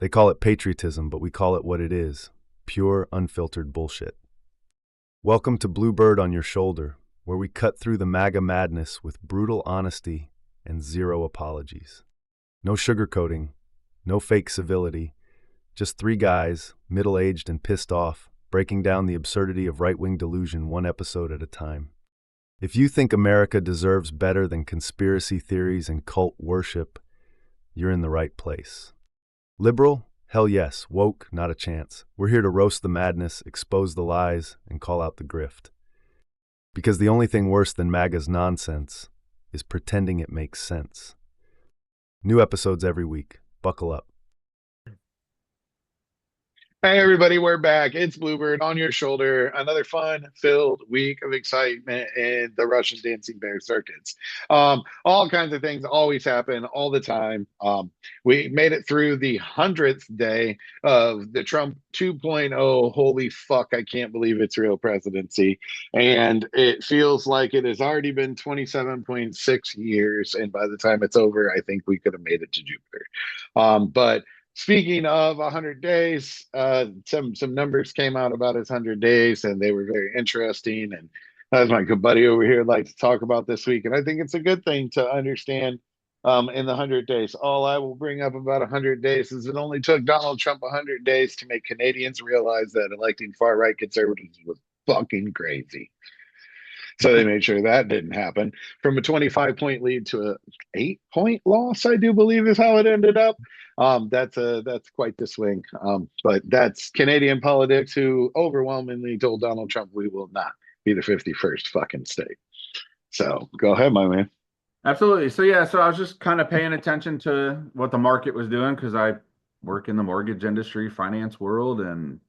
They call it patriotism, but we call it what it is: pure, unfiltered bullshit. Welcome to Bluebird on Your Shoulder, where we cut through the MAGA madness with brutal honesty and zero apologies. No sugarcoating, no fake civility, just three guys, middle-aged and pissed off, breaking down the absurdity of right-wing delusion one episode at a time. If you think America deserves better than conspiracy theories and cult worship, you're in the right place. Liberal? Hell yes. Woke? Not a chance. We're here to roast the madness, expose the lies, and call out the grift. Because the only thing worse than MAGA's nonsense is pretending it makes sense. New episodes every week. Buckle up. Hey everybody, we're back. It's Bluebird on your shoulder. Another fun-filled week of excitement in the Russian dancing bear circuits. All kinds of things always happen all the time. We made it through the 100th day of the Trump 2.0. Holy fuck, I can't believe it's real presidency. And it feels like it has already been 27.6 years. And by the time it's over, I think we could have made it to Jupiter. But speaking of 100 days, some numbers came out about his 100 days, and they were very interesting. And as my good buddy over here like to talk about this week, and I think it's a good thing to understand in the 100 days. All I will bring up about 100 days is it only took Donald Trump 100 days to make Canadians realize that electing far right conservatives was fucking crazy. So they made sure that didn't happen. From a 25-point lead to a 8-point loss, I do believe is how it ended up. That's quite the swing. But that's Canadian politics, who overwhelmingly told Donald Trump we will not be the 51st fucking state. So go ahead, my man. Absolutely. So I was just kind of paying attention to what the market was doing because I work in the mortgage industry, finance world, and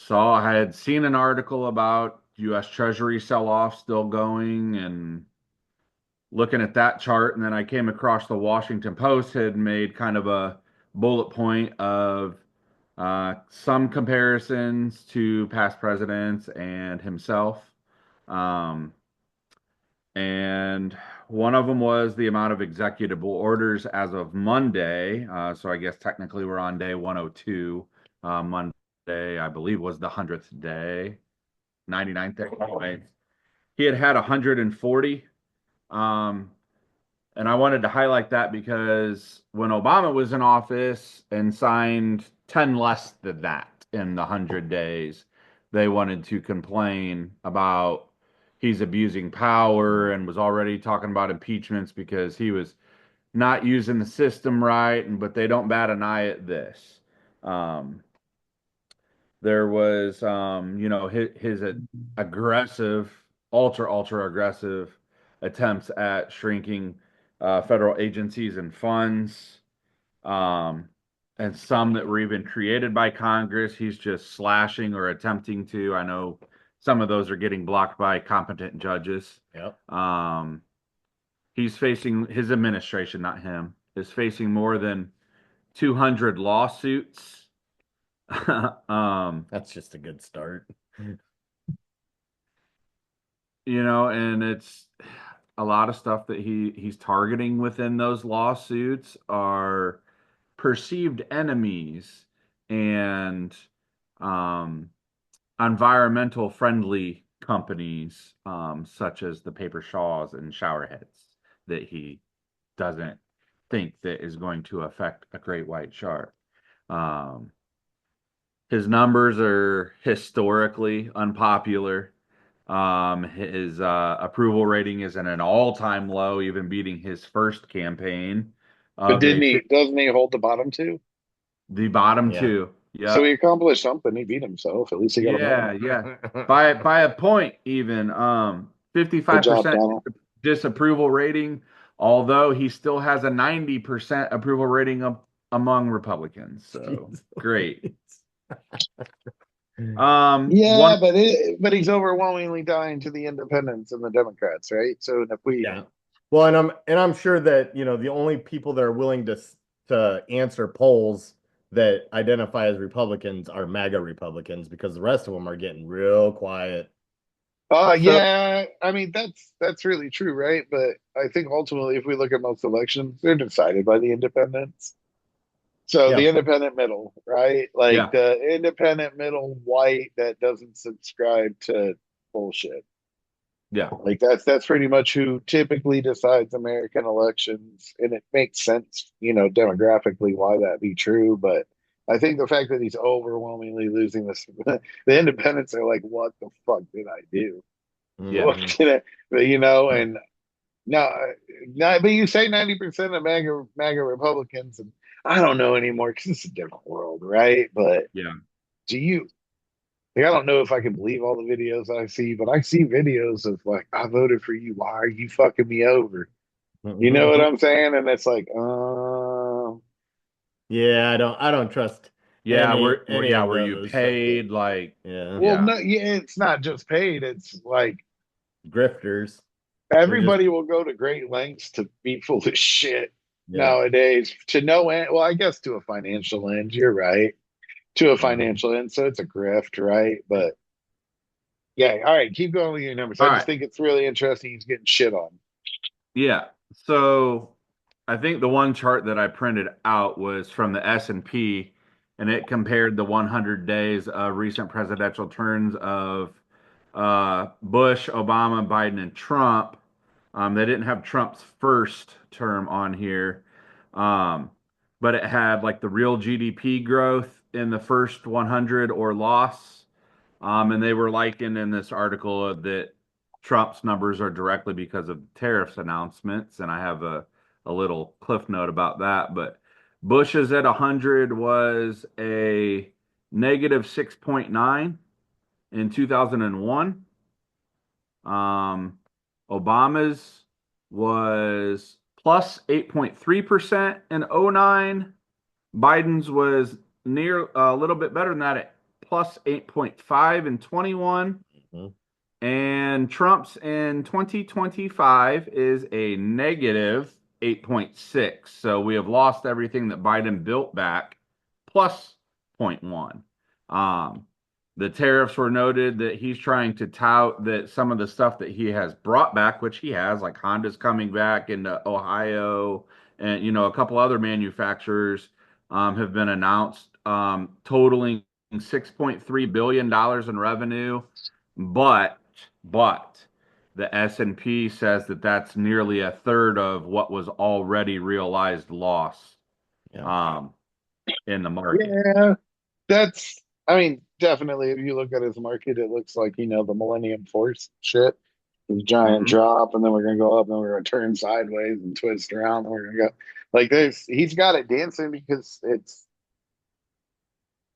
I had seen an article about US Treasury sell-off still going and looking at that chart, and then I came across the Washington Post had made kind of a bullet point of some comparisons to past presidents and himself. Um, and one of them was the amount of executive orders as of Monday. So I guess technically we're on day 102. Monday, I believe, was the 100th day, 99th day. Anyway, he had 140. Um, and I wanted to highlight that because when Obama was in office and signed 10 less than that in the 100 days, they wanted to complain about he's abusing power and was already talking about impeachments because he was not using the system right. But they don't bat an eye at this. Um, there was, his aggressive, ultra aggressive attempts at shrinking federal agencies and funds, um, and some that were even created by Congress. He's just slashing or attempting to. I know some of those are getting blocked by competent judges. Yep. He's facing his administration, not him, is facing more than 200 lawsuits. That's just a good start. And it's a lot of stuff that he's targeting within those lawsuits are perceived enemies and um, environmental friendly companies, such as the paper shaws and shower heads that he doesn't think that is going to affect a great white shark. His numbers are historically unpopular. His approval rating is at an all-time low, even beating his first campaign But of didn't he? Doesn't he hold the bottom two? the bottom Yeah. two. So he Yep. accomplished something. He beat himself. At least he got a Yeah, medal. yeah. By a point even. Good job, 55% Donald. disapproval rating, although he still has a 90% approval rating among Republicans. So great. One Yeah, but he's overwhelmingly dying to the independents and the Democrats, right? So if we Yeah. Well, and I'm sure that, the only people that are willing to answer polls that identify as Republicans are MAGA Republicans, because the rest of them are getting real quiet. so yeah, I mean that's really true, right? But I think ultimately if we look at most elections, they're decided by the independents. So Yeah. the independent middle, right? Like Yeah. the independent middle white that doesn't subscribe to bullshit. Yeah. Like that's pretty much who typically decides American elections, and it makes sense, demographically why that be true. But I think the fact that he's overwhelmingly losing this, the independents are like, what the fuck did I do? Yeah. What did I, and now, but you say 90% of MAGA Republicans, and I don't know anymore because it's a different world, right? But Yeah. do you? Like, I don't know if I can believe all the videos I see, but I see videos of like, I voted for you. Why are you fucking me over? You know what I'm saying? And it's like, Yeah, I don't trust Yeah. any Yeah. of Were you those. paid? Like, Yeah. well, yeah. no, yeah, it's not just paid. It's like Grifters. They're just everybody will go to great lengths to be full of shit yeah. nowadays to no end. Well, I guess to a financial end, you're right. To a financial end, so it's a grift, right? But yeah, all right, keep going with your numbers. All I just right. think it's really interesting. He's getting shit on. Yeah. So I think the one chart that I printed out was from the S&P, and it compared the 100 days of recent presidential turns of Bush, Obama, Biden, and Trump. They didn't have Trump's first term on here, um, but it had like the real GDP growth in the first 100 or loss. And they were likened in this article that Trump's numbers are directly because of tariffs announcements. And I have a little cliff note about that. But Bush's at 100 was a negative 6.9 in 2001. Obama's was plus 8.3% in '09. Biden's was near a little bit better than that at plus 8.5 in 21. Mhm. And Trump's in 2025 is a negative 8.6. So we have lost everything that Biden built back plus zero point 0.1. The tariffs were noted that he's trying to tout that some of the stuff that he has brought back, which he has, like Honda's coming back into Ohio, and a couple other manufacturers have been announced, totaling $6.3 billion in revenue. But the S&P says that that's nearly a third of what was already realized loss Yeah. in the market. Yeah, I mean, definitely. If you look at his market, it looks like the Millennium Force shit, the giant Mhm. drop, and then we're gonna go up, and then we're gonna turn sideways and twist around, and we're gonna go like this. He's got it dancing because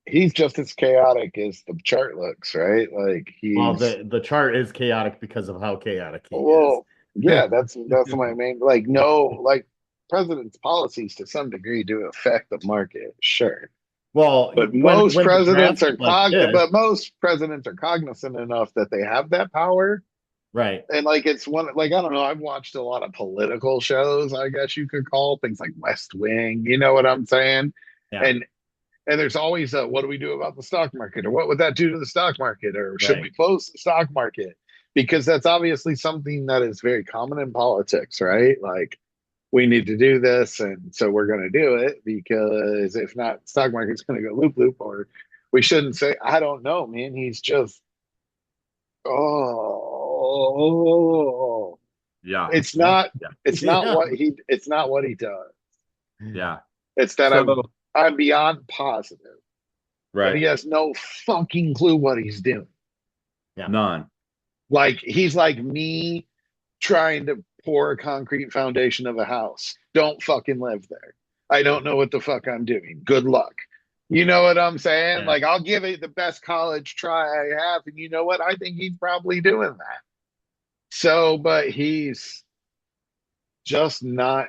he's just as chaotic as the chart looks, right? Like Well, he's the chart is chaotic because of how chaotic he is. well, yeah, that's my main like no like president's policies to some degree do affect the market, sure. Well, But when they're drastic like this, most presidents are cognizant enough that they have that power. right? And like it's one like I don't know, I've watched a lot of political shows, I guess you could call things like West Wing, you know what I'm saying? Yeah, And there's always a what do we do about the stock market, or what would that do to the stock market, or should we right. close the stock market? Because that's obviously something that is very common in politics, right? Like we need to do this, and so we're going to do it because if not, stock market's going to go loop loop. Or we shouldn't say, I don't know, man. He's just oh, Yeah. it's Yeah, not yeah, it's not what he does. Yeah. It's that So, I'm beyond positive that right. he has no fucking clue what he's doing. yeah. None. Like he's like me trying to pour a concrete foundation of a house. Don't fucking live there. I don't know what the fuck I'm doing. Good luck. You know what I'm saying? Yeah. Like I'll give it the best college try I have, and you know what? I think he's probably doing that. So, but he's just not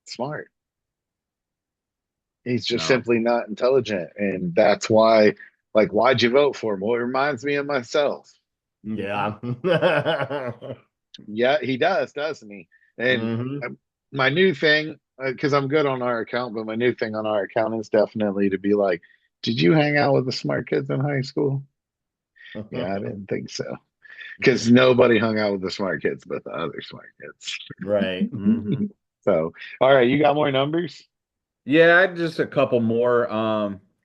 smart. He's just No. simply not intelligent, and that's why. Like, why'd you vote for him? Well, it reminds me of myself. Yeah. Yeah, he does, doesn't he? And Hmm. my new thing, because I'm good on our account, but my new thing on our account is definitely to be like, did you hang out with the smart kids in high school? Yeah, I didn't think so. Because nobody hung out with the smart kids but the other smart kids. Right. Hmm. So, all right, you got more numbers? Yeah, just a couple more.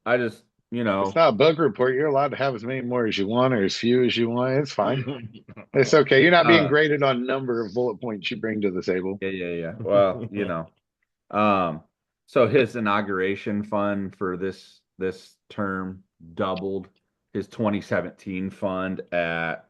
I just, It's not a book report. You're allowed to have as many more as you want or as few as you want. It's fine. It's okay. You're not being uh, graded on number of bullet points you bring to the table. yeah. Well, um, so his inauguration fund for this term doubled his 2017 fund at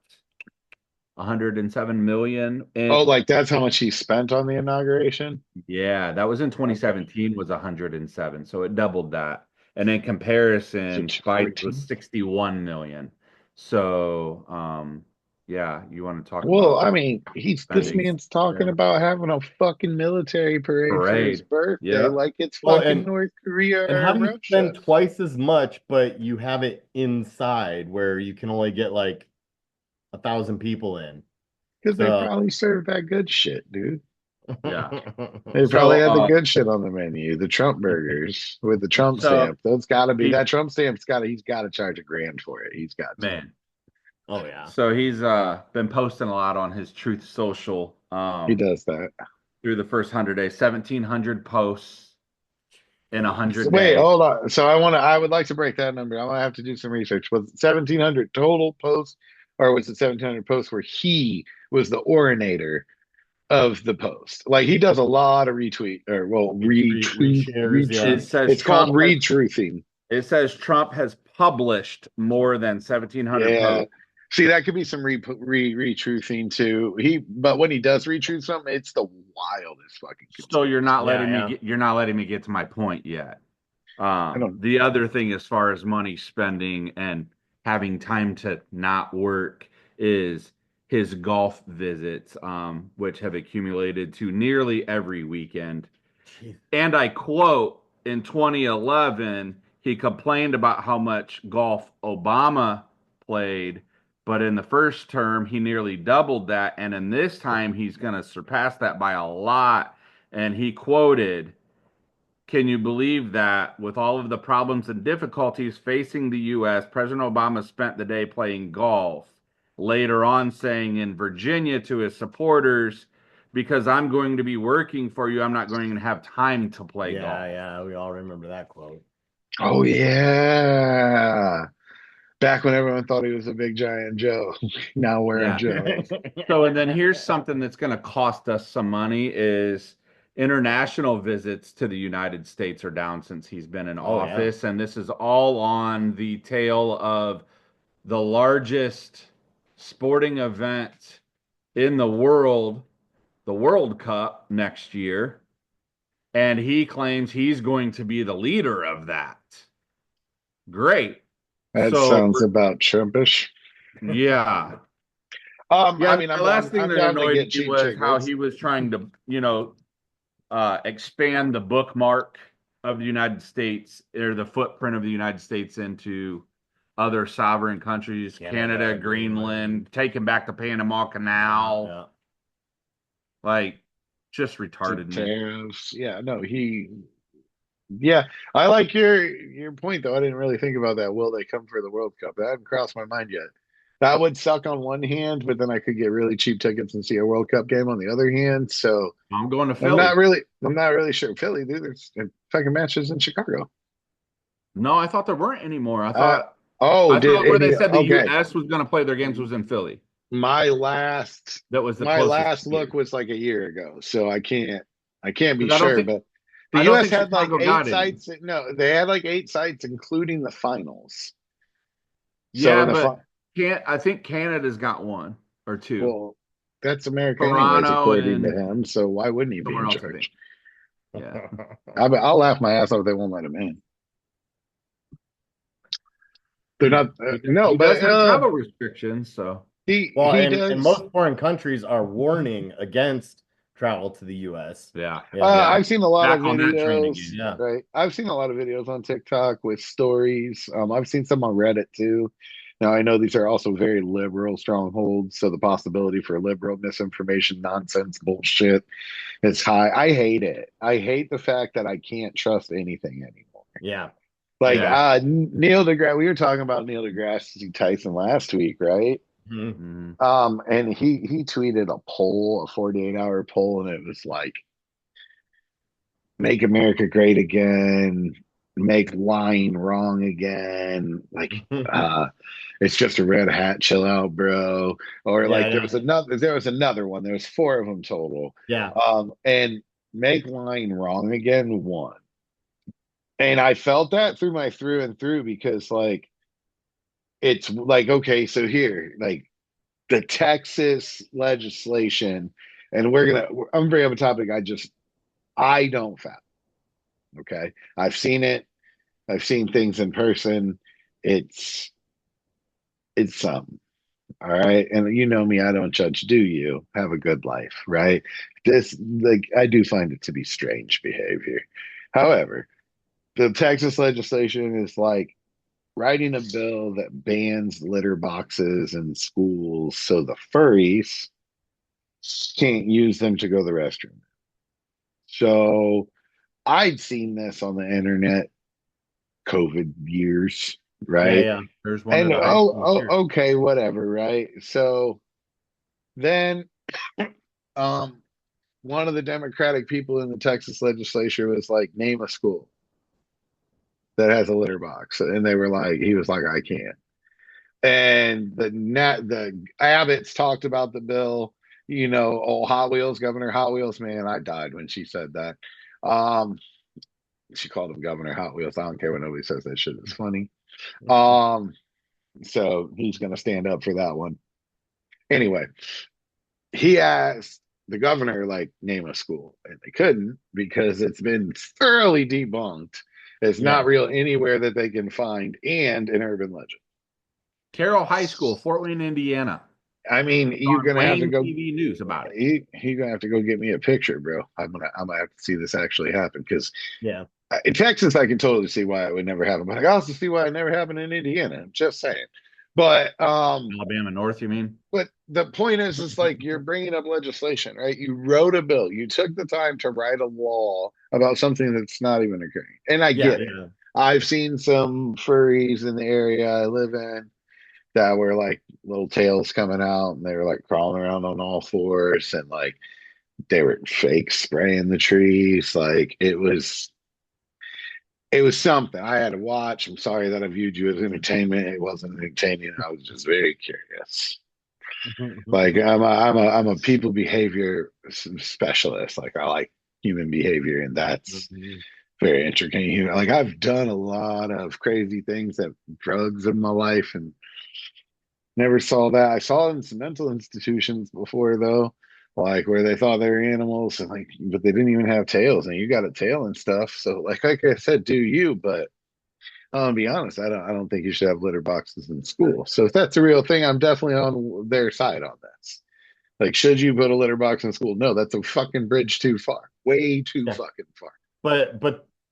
107 million. Oh, And like that's how much he spent on the inauguration? yeah, that was in Okay. 2017 was 107. So it doubled that. And in comparison, Which Biden was 14? 61 million. So, yeah, you want to talk Well, about I mean, this spending? man's talking Yeah. about having a fucking military parade for his Parade. birthday, Yep. like it's Well, fucking North Korea and how or do you Russia. spend twice as much, but you have it inside where you can only get like 1,000 people in? Because they So probably serve that good shit, dude. Yeah. They So, probably had the good shit on the menu, the Trump burgers with the Trump so stamp. That's got to be he, that Trump stamp's got to. He's got to charge $1,000 for it. He's got to. man, oh yeah. so he's been posting a lot on his Truth Social He does that. through the first 100 days, 1,700 posts in a So 100 wait, day. hold on. So I would like to break that number. I'm gonna have to do some research. Was it 1,700 total posts, or was it 1,700 posts where he was the originator of the post? Like he does a lot of retweet or well, Reshares, yeah. It retruth. says It's called Trump has retruthing. it says Trump has published more than 1,700 Yeah. posts. See, that could be some retruthing too. But when he does retruth something, it's the wildest fucking So you're conspiracy. not Yeah, letting me yeah. get you're not letting me get to my point yet. I don't. The other thing as far as money spending and having time to not work is his golf visits, which have accumulated to nearly every weekend. Jeez. And I quote, in 2011, he complained about how much golf Obama played, but in the first term, he nearly doubled that. And in this time, he's going to surpass that by a lot. And he quoted, can you believe that with all of the problems and difficulties facing the U.S., President Obama spent the day playing golf? Later on, saying in Virginia to his supporters, because I'm going to be working for you, I'm not going to have time to play Yeah, golf. yeah. We all remember that quote. Oh yeah. Back when everyone thought he was a big giant Joe. Now wearing Yeah. Joe. So, and then here's something that's going to cost us some money is international visits to the United States are down since he's been in Oh yeah. office. And this is all on the tail of the largest sporting event in the World Cup next year. And he claims he's going to be the leader of that. Great. That So, sounds about Trumpish. yeah. I Yeah, mean, the last thing I'm that down to annoyed get me cheap was how tickets. he was trying to, expand the bookmark of the United States or the footprint of the United States into other sovereign countries, Canada, Greenland, taking back the Panama Canal. Yeah. Like, just retardedness. Tariffs. Yeah, no, yeah, I like your point though. I didn't really think about that. Will they come for the World Cup? That hadn't crossed my mind yet. That would suck on one hand, but then I could get really cheap tickets and see a World Cup game on the other hand. So I'm going to Philly. I'm not really sure. Philly, dude, there's fucking matches in Chicago. No, I thought there weren't anymore. Uh, oh, I did thought where they any? said the Okay, U.S. was going to play their games was in Philly. my last That was the my closest last here. look was like a year ago, so I can't be Because sure. But the I don't U.S. think had like Chicago eight got any. sites. No, they had like 8 sites, including the finals. So Yeah, the but I think Canada's got one or two. well, that's America anyways, Toronto according to and him. So why wouldn't he be somewhere in else, I think. charge? Yeah. I'll laugh my ass off if they won't let him in. They're not. No, He but does have travel restrictions, so Well, he and does. most foreign countries are warning against travel to the U.S. yeah. Yeah. I've seen a lot of Back on that train videos. again. Yeah. Right, I've seen a lot of videos on TikTok with stories. I've seen some on Reddit too. Now I know these are also very liberal strongholds, so the possibility for liberal misinformation, nonsense, bullshit is high. I hate it. I hate the fact that I can't trust anything anymore. Yeah. Like Yeah. Neil deGrasse, we were talking about Neil deGrasse Tyson last week, right? Mhm. And he tweeted a poll, a 48-hour poll, and it was like make America great again, make lying wrong again. Like, it's just a red hat. Chill out, bro. Or Yeah, like yeah, there was another one. There was four of them total. yeah. And make lying wrong again one. And I felt that through my through and through because like it's like okay, so here like the Texas legislation, and I'm bringing up a topic I don't fathom. Okay, I've seen it. I've seen things in person. It's it's something. All right. And you know me, I don't judge, do you? Have a good life, right? This, like, I do find it to be strange behavior. However, the Texas legislation is like writing a bill that bans litter boxes in schools so the furries can't use them to go to the restroom. So I'd seen this on the internet, COVID years, Yeah, right? yeah. There's one And at our school here. okay, whatever, right? So then um one of the Democratic people in the Texas legislature was like, name a school that has a litter box. And they were like, he was like, I can't. And the Abbott's talked about the bill, oh Hot Wheels, Governor Hot Wheels, man, I died when she said that. Um, she called him Governor Hot Wheels. I don't care when nobody says that shit. It's funny. Um, so he's gonna stand up for that one. Anyway, he asked the governor, like, name a school, and they couldn't because it's been thoroughly debunked. It's not Yeah. real anywhere that they can find, and an urban legend. Carroll High School, Fort Wayne, Indiana. I mean, you're On gonna have to Wayne go. TV News about it. You're gonna have to go get me a picture, bro. I'm gonna have to see this actually happen because Yeah. in Texas, I can totally see why it would never happen, but I can also see why it never happened in Indiana. I'm just saying. But Alabama North, you mean? But the point is, it's like you're bringing up legislation, right? You wrote a bill. You took the time to write a law about something that's not even occurring. And I Yeah, get it. yeah. I've seen some furries in the area I live in that were like little tails coming out and they were like crawling around on all fours and like they were fake spraying the trees. Like it was something I had to watch. I'm sorry that I viewed you as entertainment. It wasn't entertaining. I was just very curious. Like I'm a people behavior specialist. Like I like human behavior, and that's very intricate. Like I've done a lot of crazy things that drugs in my life, and never saw that. I saw it in some mental institutions before, though, like where they thought they were animals, and like, but they didn't even have tails, and you got a tail and stuff. So, like I said, do you? But to be honest, I don't think you should have litter boxes in school. So if that's a real thing, I'm definitely on their side on this. Like, should you put a litter box in school? No, that's a fucking bridge too far. Way too Yeah. fucking far. But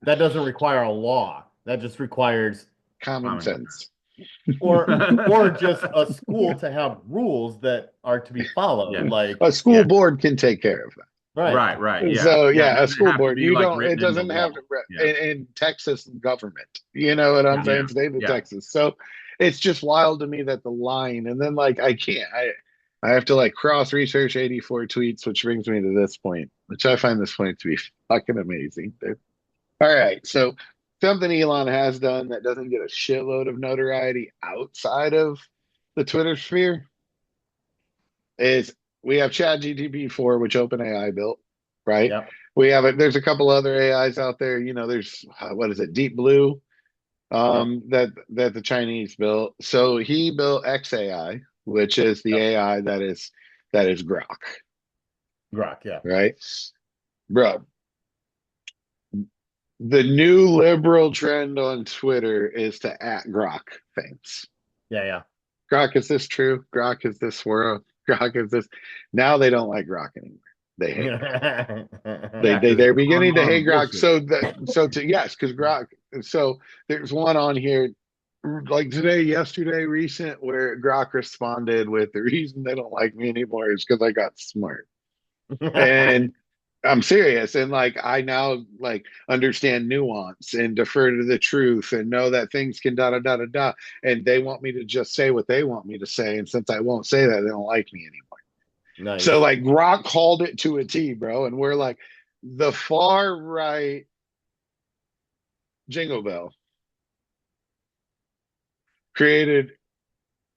that doesn't require a law. That just requires Common sense. or just a school to have rules that are to be followed. Yeah. Like A school Yeah. board can take care of that. Right. Yeah. So It a doesn't school have to board. be, You like, don't. written It in the doesn't have law. to. Yeah. In Texas government, you know what I'm saying? State of Yeah. Texas. So it's just wild to me that the line, and then like I can't. I have to like cross research 84 tweets, which brings me to this point, which I find this point to be fucking amazing. Dude. All right, so something Elon has done that doesn't get a shitload of notoriety outside of the Twitter sphere is we have ChatGPT 4, which OpenAI built, right? Yep. We have it. There's a couple other AIs out there. There's what is it, Deep Blue, that the Chinese built. So he built XAI, which is the AI that is Grok, Grok, yeah. right? Bro, the new liberal trend on Twitter is to at Grok things. Yeah, Grok, is this true? Grok, is this world? Grok, is this? Now they don't like Grok anymore. They hate Grok. yeah. They're beginning to hate Grok. Bullshit. Yes, because Grok. So there's one on here like today, yesterday, recent, where Grok responded with the reason they don't like me anymore is because I got smart. And I'm serious. And like I now like understand nuance and defer to the truth and know that things can da da da da da. And they want me to just say what they want me to say. And since I won't say that, they don't like me anymore. Nice. So like Grok called it to a T, bro. And we're like, the far right Jingle Bell created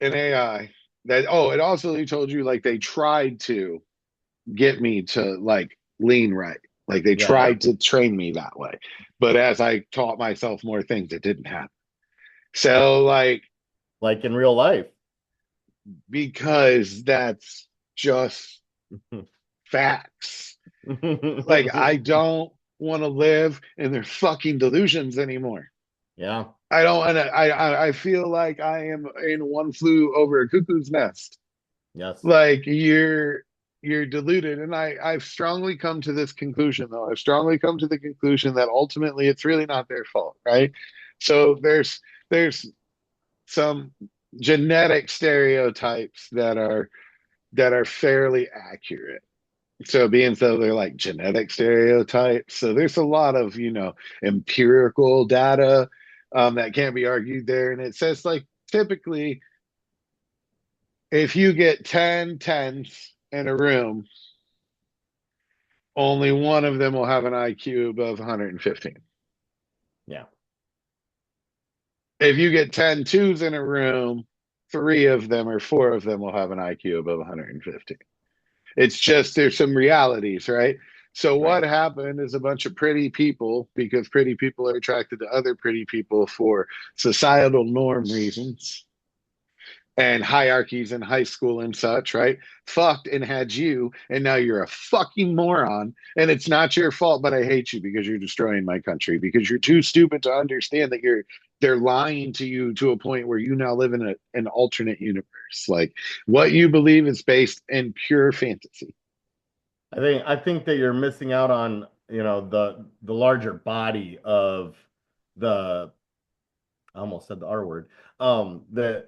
an AI that, oh, it also told you like they tried to get me to like lean right. Like they Yeah. tried to train me that way. But as I taught myself more things, it didn't happen. So like, Like in real life. because that's just facts. Like I don't want to live in their fucking delusions anymore. Yeah. I don't want to. I feel like I am in One Flew Over a Cuckoo's Nest. Yes. Like you're deluded, and I've strongly come to this conclusion though. I've strongly come to the conclusion that ultimately it's really not their fault, right? So there's some genetic stereotypes that are fairly accurate. So being so they're like genetic stereotypes. So there's a lot of, empirical data that can't be argued there. And it says like typically if you get 10 tens in a room, only one of them will have an IQ above 115. Yeah. If you get 10 twos in a room, three of them or four of them will have an IQ above 150. It's just there's some realities, right? So Right. what happened is a bunch of pretty people, because pretty people are attracted to other pretty people for societal norm reasons and hierarchies in high school and such, right? Fucked and had you, and now you're a fucking moron. And it's not your fault, but I hate you because you're destroying my country, because you're too stupid to understand that they're lying to you to a point where you now live in an alternate universe. Like what you believe is based in pure fantasy. I think that you're missing out on, the larger body of the I almost said the R word. The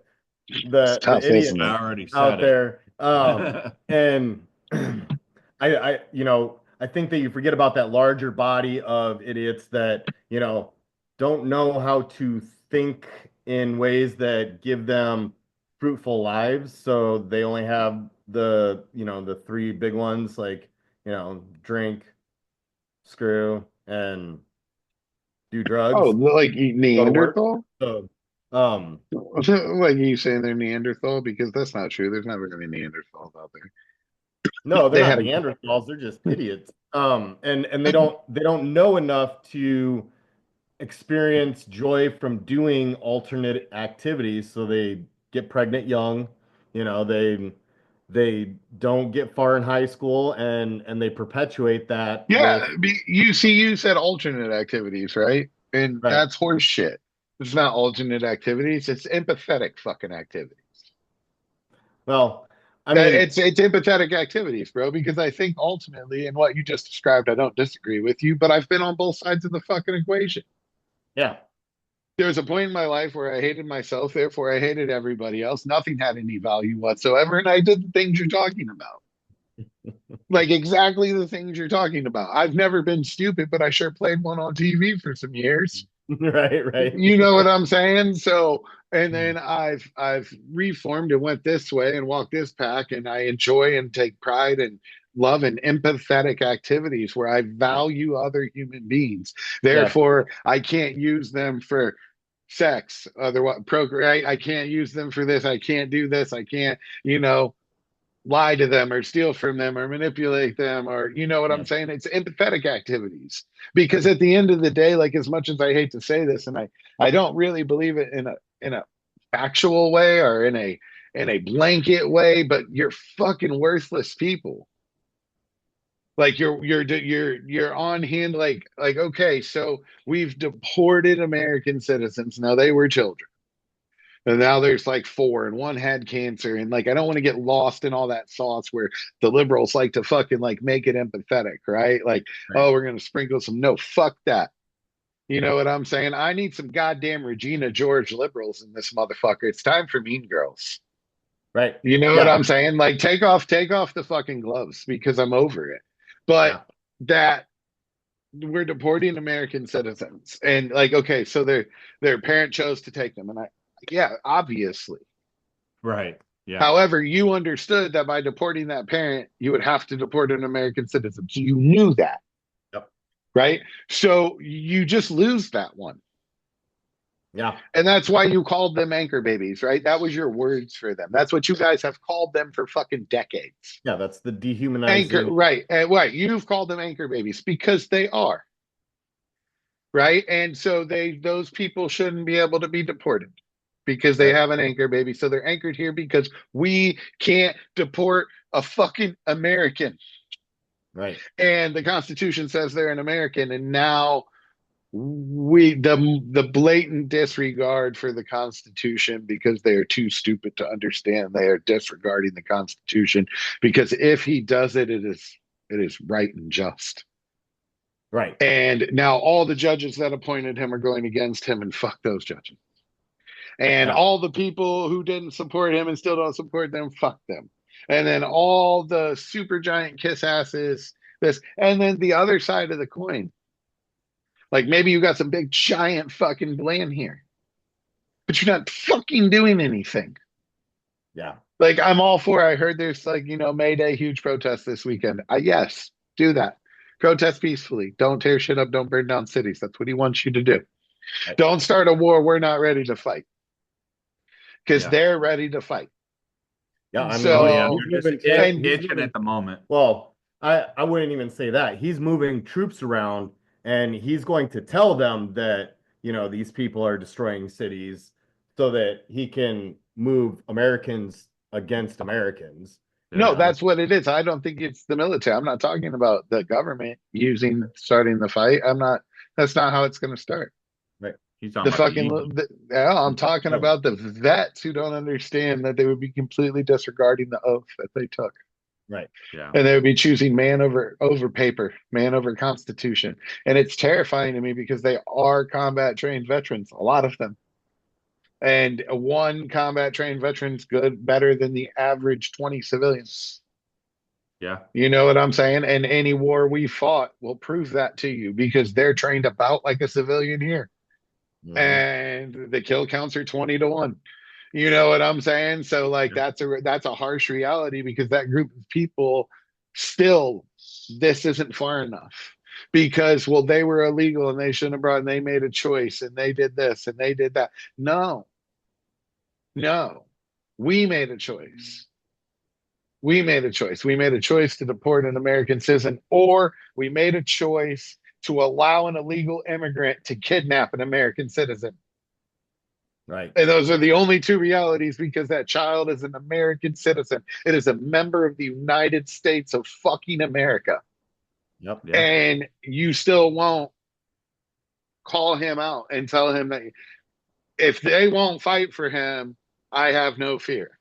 It's the tough, idiots isn't I it? already out said it. there. And I think that you forget about that larger body of idiots that, don't know how to think in ways that give them fruitful lives. So they only have the three big ones like, drink, screw, and do Oh, drugs, like go to work. Neanderthal? So, um, Like you saying they're Neanderthal? Because that's not true. There's never going to be Neanderthals out there. no, they're They not had a Neanderthals. They're just idiots. And they don't know enough to experience joy from doing alternate activities, so they get pregnant young. They don't get far in high school, and they perpetuate that yeah. with You see, you said alternate activities, right? And right. that's horse shit. It's not alternate activities. It's empathetic fucking activities. Well, I That mean, it's empathetic activities, bro. Because I think ultimately, in what you just described, I don't disagree with you. But I've been on both sides of the fucking equation. yeah, There was a point in my life where I hated myself, therefore I hated everybody else. Nothing had any value whatsoever, and I did the things you're talking about. Like exactly the things you're talking about. I've never been stupid, but I sure played one on TV for some years. right, right. You know what I'm saying? So, and then I've reformed and went this way and walked this pack, and I enjoy and take pride and love and empathetic activities where I value other human beings. Yes, Therefore, I can't use them for sex, otherwise procreate. I can't use them for this. I can't do this. I can't, lie to them or steal from them or manipulate them, or you know what I'm yes, saying? It's empathetic activities. Because at the end of the day, like as much as I hate to say this, and I don't really believe it in a factual way or in a blanket way, but you're fucking worthless people. Like you're on hand, like okay, so we've deported American citizens. Now they were children. And now there's like four, and one had cancer. And like, I don't want to get lost in all that sauce where the liberals like to fucking like make it empathetic, right? Like, right, oh, we're going to sprinkle some. No, fuck that. You know what I'm saying? I need some goddamn Regina George liberals in this motherfucker. It's time for Mean Girls. right. You know what Yeah, I'm saying? Like, take off the fucking gloves because I'm over it. But yeah, that we're deporting American citizens, and like, okay, so their parent chose to take them, and yeah, obviously. Right. Yeah. However, you understood that by deporting that parent, you would have to deport an American citizen. So you knew that. right? So you just lose that one. Yeah. And that's why you called them anchor babies, right? That was your words for them. That's what you guys have called them for fucking decades. Yeah, that's the Anchor, dehumanizing. right? Right. You've called them anchor babies because they are, right? And so those people shouldn't be able to be deported because they Right. have an anchor baby. So they're anchored here because we can't deport a fucking American. Right. And the Constitution says they're an American, and now the blatant disregard for the Constitution because they are too stupid to understand they are disregarding the Constitution because if he does it, it is right and just. Right. And now all the judges that appointed him are going against him, and fuck those judges. And Yeah. all the people who didn't support him and still don't support them, fuck them. And then all the super giant kiss asses, this, and then the other side of the coin. Like maybe you got some big giant fucking plan here, but you're not fucking doing anything. Yeah. Like I'm all for. I heard there's like May Day huge protest this weekend. Yes, do that. Protest peacefully. Don't tear shit up. Don't burn down cities. That's what he wants you to do. Right. Don't start a war we're not ready to fight because Yeah. they're ready to fight. Yeah. I mean, So- Oh yeah, he's they're moving just and- itching at the moment. well, I wouldn't even say that. He's moving troops around and he's going to tell them that, these people are destroying cities so that he can move Americans against Americans. No, Yeah. that's what it is. I don't think it's the military. I'm not talking about the government starting the fight. That's not how it's going to start. He's talking The about fucking, yeah, I'm talking No. about the vets who don't understand that they would be completely disregarding the oath that they took. Right. yeah. And they would be choosing man over paper, man over constitution. And it's terrifying to me because they are combat trained veterans, a lot of them. And one combat trained veteran's better than the average 20 civilians. Yeah. You know what I'm saying? And any war we fought will prove that to you because they're trained about like a civilian here. Mhm. And the kill counts are 20-1. You know what I'm saying? So like that's a harsh reality because that group of people still this isn't far enough because they were illegal and they shouldn't have brought and they made a choice and they did this and they did that. No. We made a choice. We made a choice. We made a choice to deport an American citizen, or we made a choice to allow an illegal immigrant to kidnap an American citizen. Right. And those are the only two realities because that child is an American citizen. It is a member of the United States of fucking America. Yep. Yeah. And you still won't call him out and tell him that if they won't fight for him, I have no fear.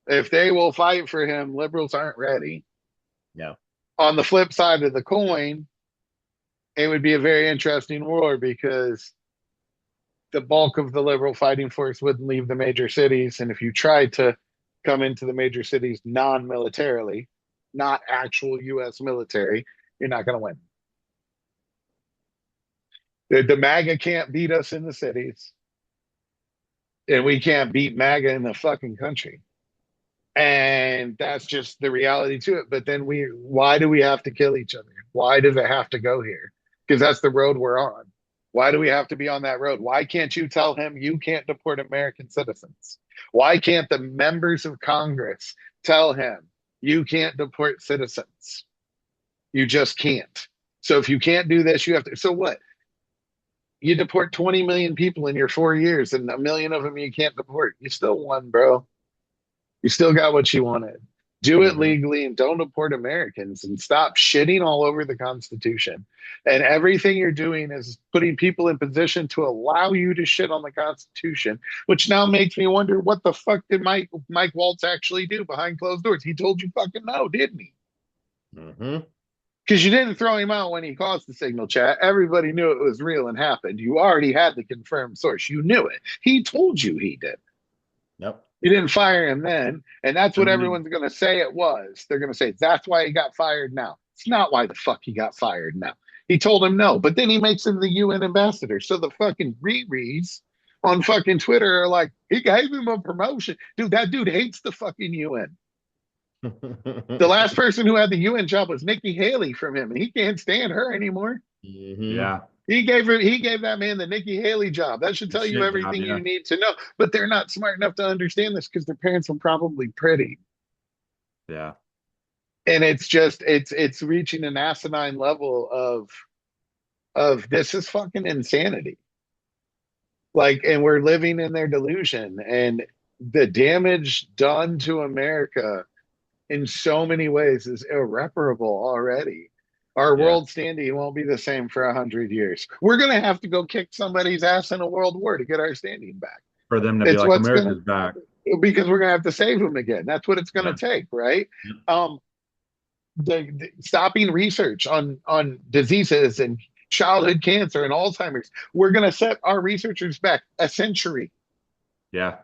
If they will fight for him, liberals aren't ready. Yeah. On the flip side of the coin, it would be a very interesting war because the bulk of the liberal fighting force wouldn't leave the major cities. And if you tried to come into the major cities non-militarily, not actual U.S. military, you're not going to win. The MAGA can't beat us in the cities. And we can't beat MAGA in the fucking country. And that's just the reality to it. But then why do we have to kill each other? Why does it have to go here? Because that's the road we're on. Why do we have to be on that road? Why can't you tell him you can't deport American citizens? Why can't the members of Congress tell him you can't deport citizens? You just can't. So if you can't do this, you have to. So what? You deport 20 million people in your 4 years and 1 million of them you can't deport. You still won, bro. You still got what you wanted. Do it legally and don't deport Americans and stop shitting all over the Constitution. And everything you're doing is putting people in position to allow you to shit on the Constitution, which now makes me wonder what the fuck did Mike Waltz actually do behind closed doors? He told you fucking no, didn't he? Mm-hmm. Because you didn't throw him out when he caused the signal chat. Everybody knew it was real and happened. You already had the confirmed source. You knew it. He told you he did. Yep. You didn't fire him then. And that's what everyone's going to say it was. They're going to say, that's why he got fired now. It's not why the fuck he got fired now. He told him no. But then he makes him the UN ambassador. So the fucking rereads on fucking Twitter are like, he gave him a promotion. Dude, that dude hates the fucking UN. The last person who had the UN job was Nikki Haley from him, and he can't stand her anymore. Yeah. He gave that man the Nikki Haley job. That should tell you Shit job, everything yeah. you need to know. But they're not smart enough to understand this because their parents were probably pretty. Yeah. And it's reaching an asinine level of this is fucking insanity. Like, and we're living in their delusion, and the damage done to America in so many ways is irreparable already. Our Yeah. world standing won't be the same for 100 years. We're gonna have to go kick somebody's ass in a world war to get our standing back. For them to be It's like what's gonna America's back. because we're gonna have to save them again. That's what it's gonna Yeah. take, right? Yeah. Stopping research on diseases and childhood cancer and Alzheimer's. We're gonna set our researchers back a century Yeah.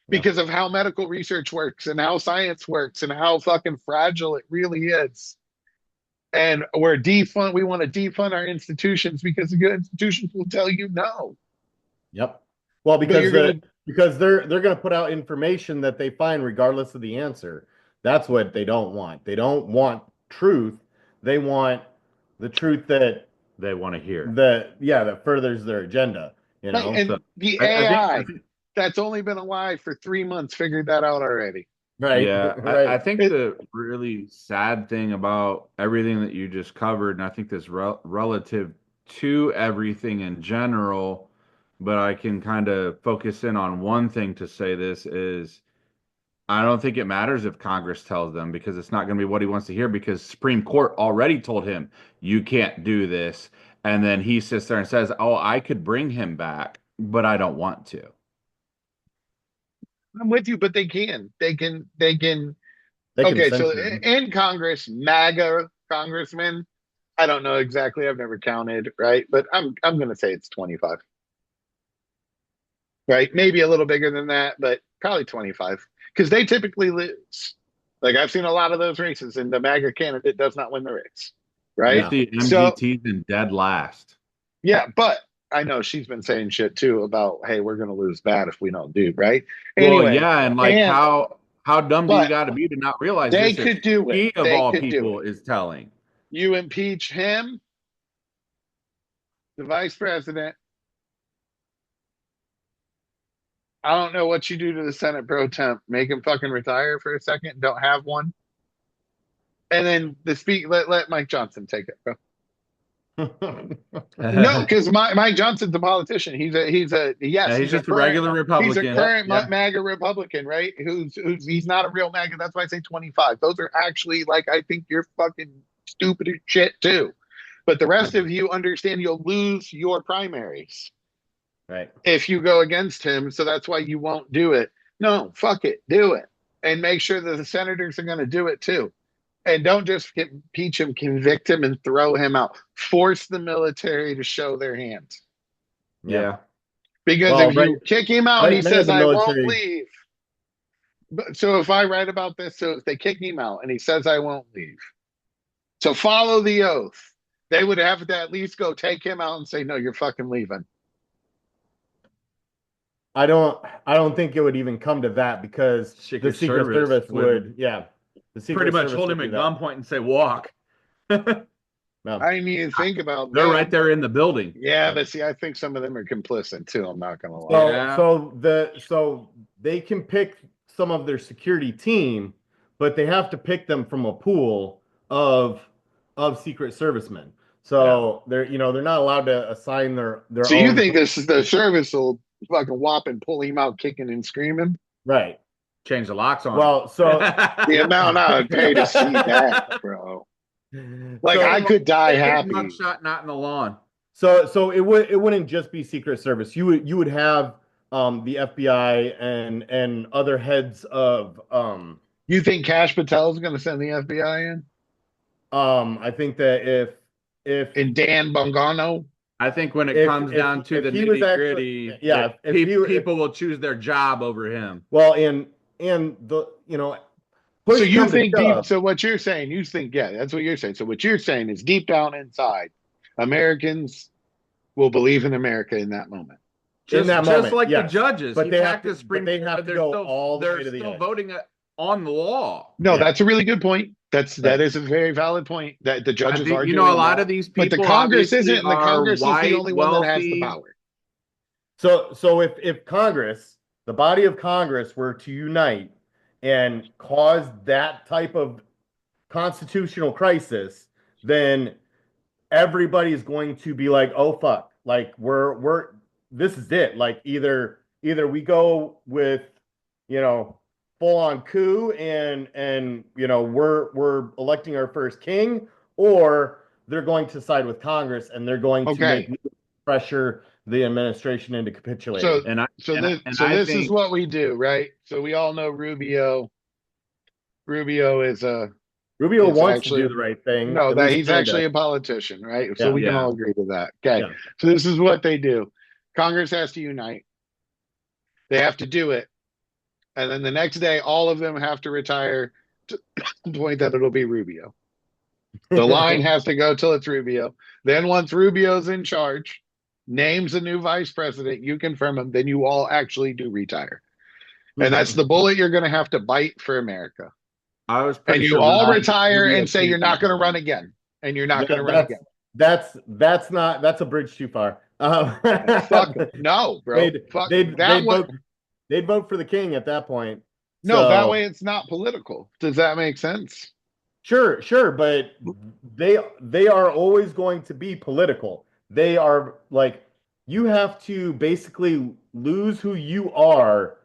because of how medical research works and how science works and how fucking fragile it really is. And we want to defund our institutions because the good institutions will tell you no. Yep. Well, because you're gonna because they're going to put out information that they find regardless of the answer. That's what they don't want. They don't want truth. They want the truth that They want to hear. that furthers their agenda. You know, and So, the I AI think that's only been alive for 3 months figured that out already. right? Yeah, right. I think the really sad thing about everything that you just covered, and I think this relative to everything in general, but I can kind of focus in on one thing to say this is I don't think it matters if Congress tells them because it's not going to be what he wants to hear because Supreme Court already told him you can't do this. And then he sits there and says, "Oh, I could bring him back, but I don't want to." I'm with you, but they can. They can. They can Okay, so censor them. in Congress, MAGA congressmen, I don't know exactly. I've never counted, right? But I'm going to say it's 25, right? Maybe a little bigger than that, but probably 25 because they typically lose. Like I've seen a lot of those races, and the MAGA candidate does not win the race, right? Get the So MGTs in dead last. yeah, but I know she's been saying shit too about, hey, we're going to lose bad if we don't do right. Well, Anyway, yeah, and like and how dumb do you but got to be to not realize they this if could do it. he of They all could do people it. is telling? You impeach him, the vice president. I don't know what you do to the Senate pro temp. Make him fucking retire for a second. Don't have one. And then let Mike Johnson take it, bro. No, because Mike Johnson's a politician. He's Yeah, he's just a regular he's a Republican. current Yeah. MAGA Republican, right? Who's he's not a real MAGA. That's why I say 25. Those are actually like I think you're fucking stupid as shit too. But the rest of you understand you'll lose your primaries Right. if you go against him. So that's why you won't do it. No, fuck it, do it, and make sure that the senators are going to do it too. And don't just impeach him, convict him, and throw him out. Force the military to show their hands. Yeah. Because Well, if you kick him out and he many of says, the I won't military- leave. So if I write about this, so if they kick him out and he says, I won't leave. So follow the oath. They would have to at least go take him out and say, no, you're fucking leaving. I don't think it would even come to that because the Secret Service would the Secret pretty much Service hold would him at do that. gunpoint and say, "Walk." No. I didn't even think about They're that. right there in the building. Yeah, but see, I think some of them are complicit too. I'm not gonna lie. So, Yeah. so they can pick some of their security team, but they have to pick them from a pool of Secret Servicemen. So they're not allowed to assign their So own. you think this is the service will fucking whop and pull him out kicking and screaming? Right. Change the locks on. Well, so The amount I would pay to see that, bro. Like so, I could die happy. Mugshot not in the lawn. So it wouldn't just be Secret Service. You would have the FBI and other heads of You think Cash Patel is going to send the FBI in? I think that if And Dan Bongano? I think when it If- comes if- down to if the he was nitty actually- gritty, yeah, if he- people will choose their job over him. well and the push So you comes to think shove. so what you're saying, you think, yeah, that's what you're saying. So what you're saying is deep down inside, Americans will believe in America in that moment. In that Just moment, like yes. the judges, But he they have packed to- the Supreme but they have to they're go still, all the they're way to the still end. voting on the law. No, Yeah. that's a really good point. That Right. is a very valid point that the I judges think, are you know, a doing lot that. of these But the people Congress obviously isn't, and the are Congress is the white, only one that has the wealthy. power. So if Congress, the body of Congress, were to unite and cause that type of constitutional crisis, then everybody's going to be like, oh fuck, like we're this is it. Like either we go with, full on coup and we're electing our first king, or they're going to side with Congress and they're going to Okay. make pressure the administration into capitulating. And I This is think what we do, right? So we all know Rubio. Rubio is Rubio is wants to actually do the right thing. no, At that least he's kinda. actually a politician, right? So Yeah. we can Yeah. all agree to that. Okay. Yeah. So this is what they do. Congress has to unite. They have to do it. And then the next day, all of them have to retire to the point that it'll be Rubio. The line has to go till it's Rubio. Then once Rubio's in charge, names a new vice president, you confirm him, then you all actually do retire. And that's the bullet you're going to have to bite for America. I was And pretty you sure all Rubio retire and say came you're not from going to run again. And you're not going to run again. That's a bridge too far. Fuck no, bro. They'd vote for the king at that point. No, that So, way it's not political. Does that make sense? sure, but they are always going to be political. They are like, you have to basically lose who you are.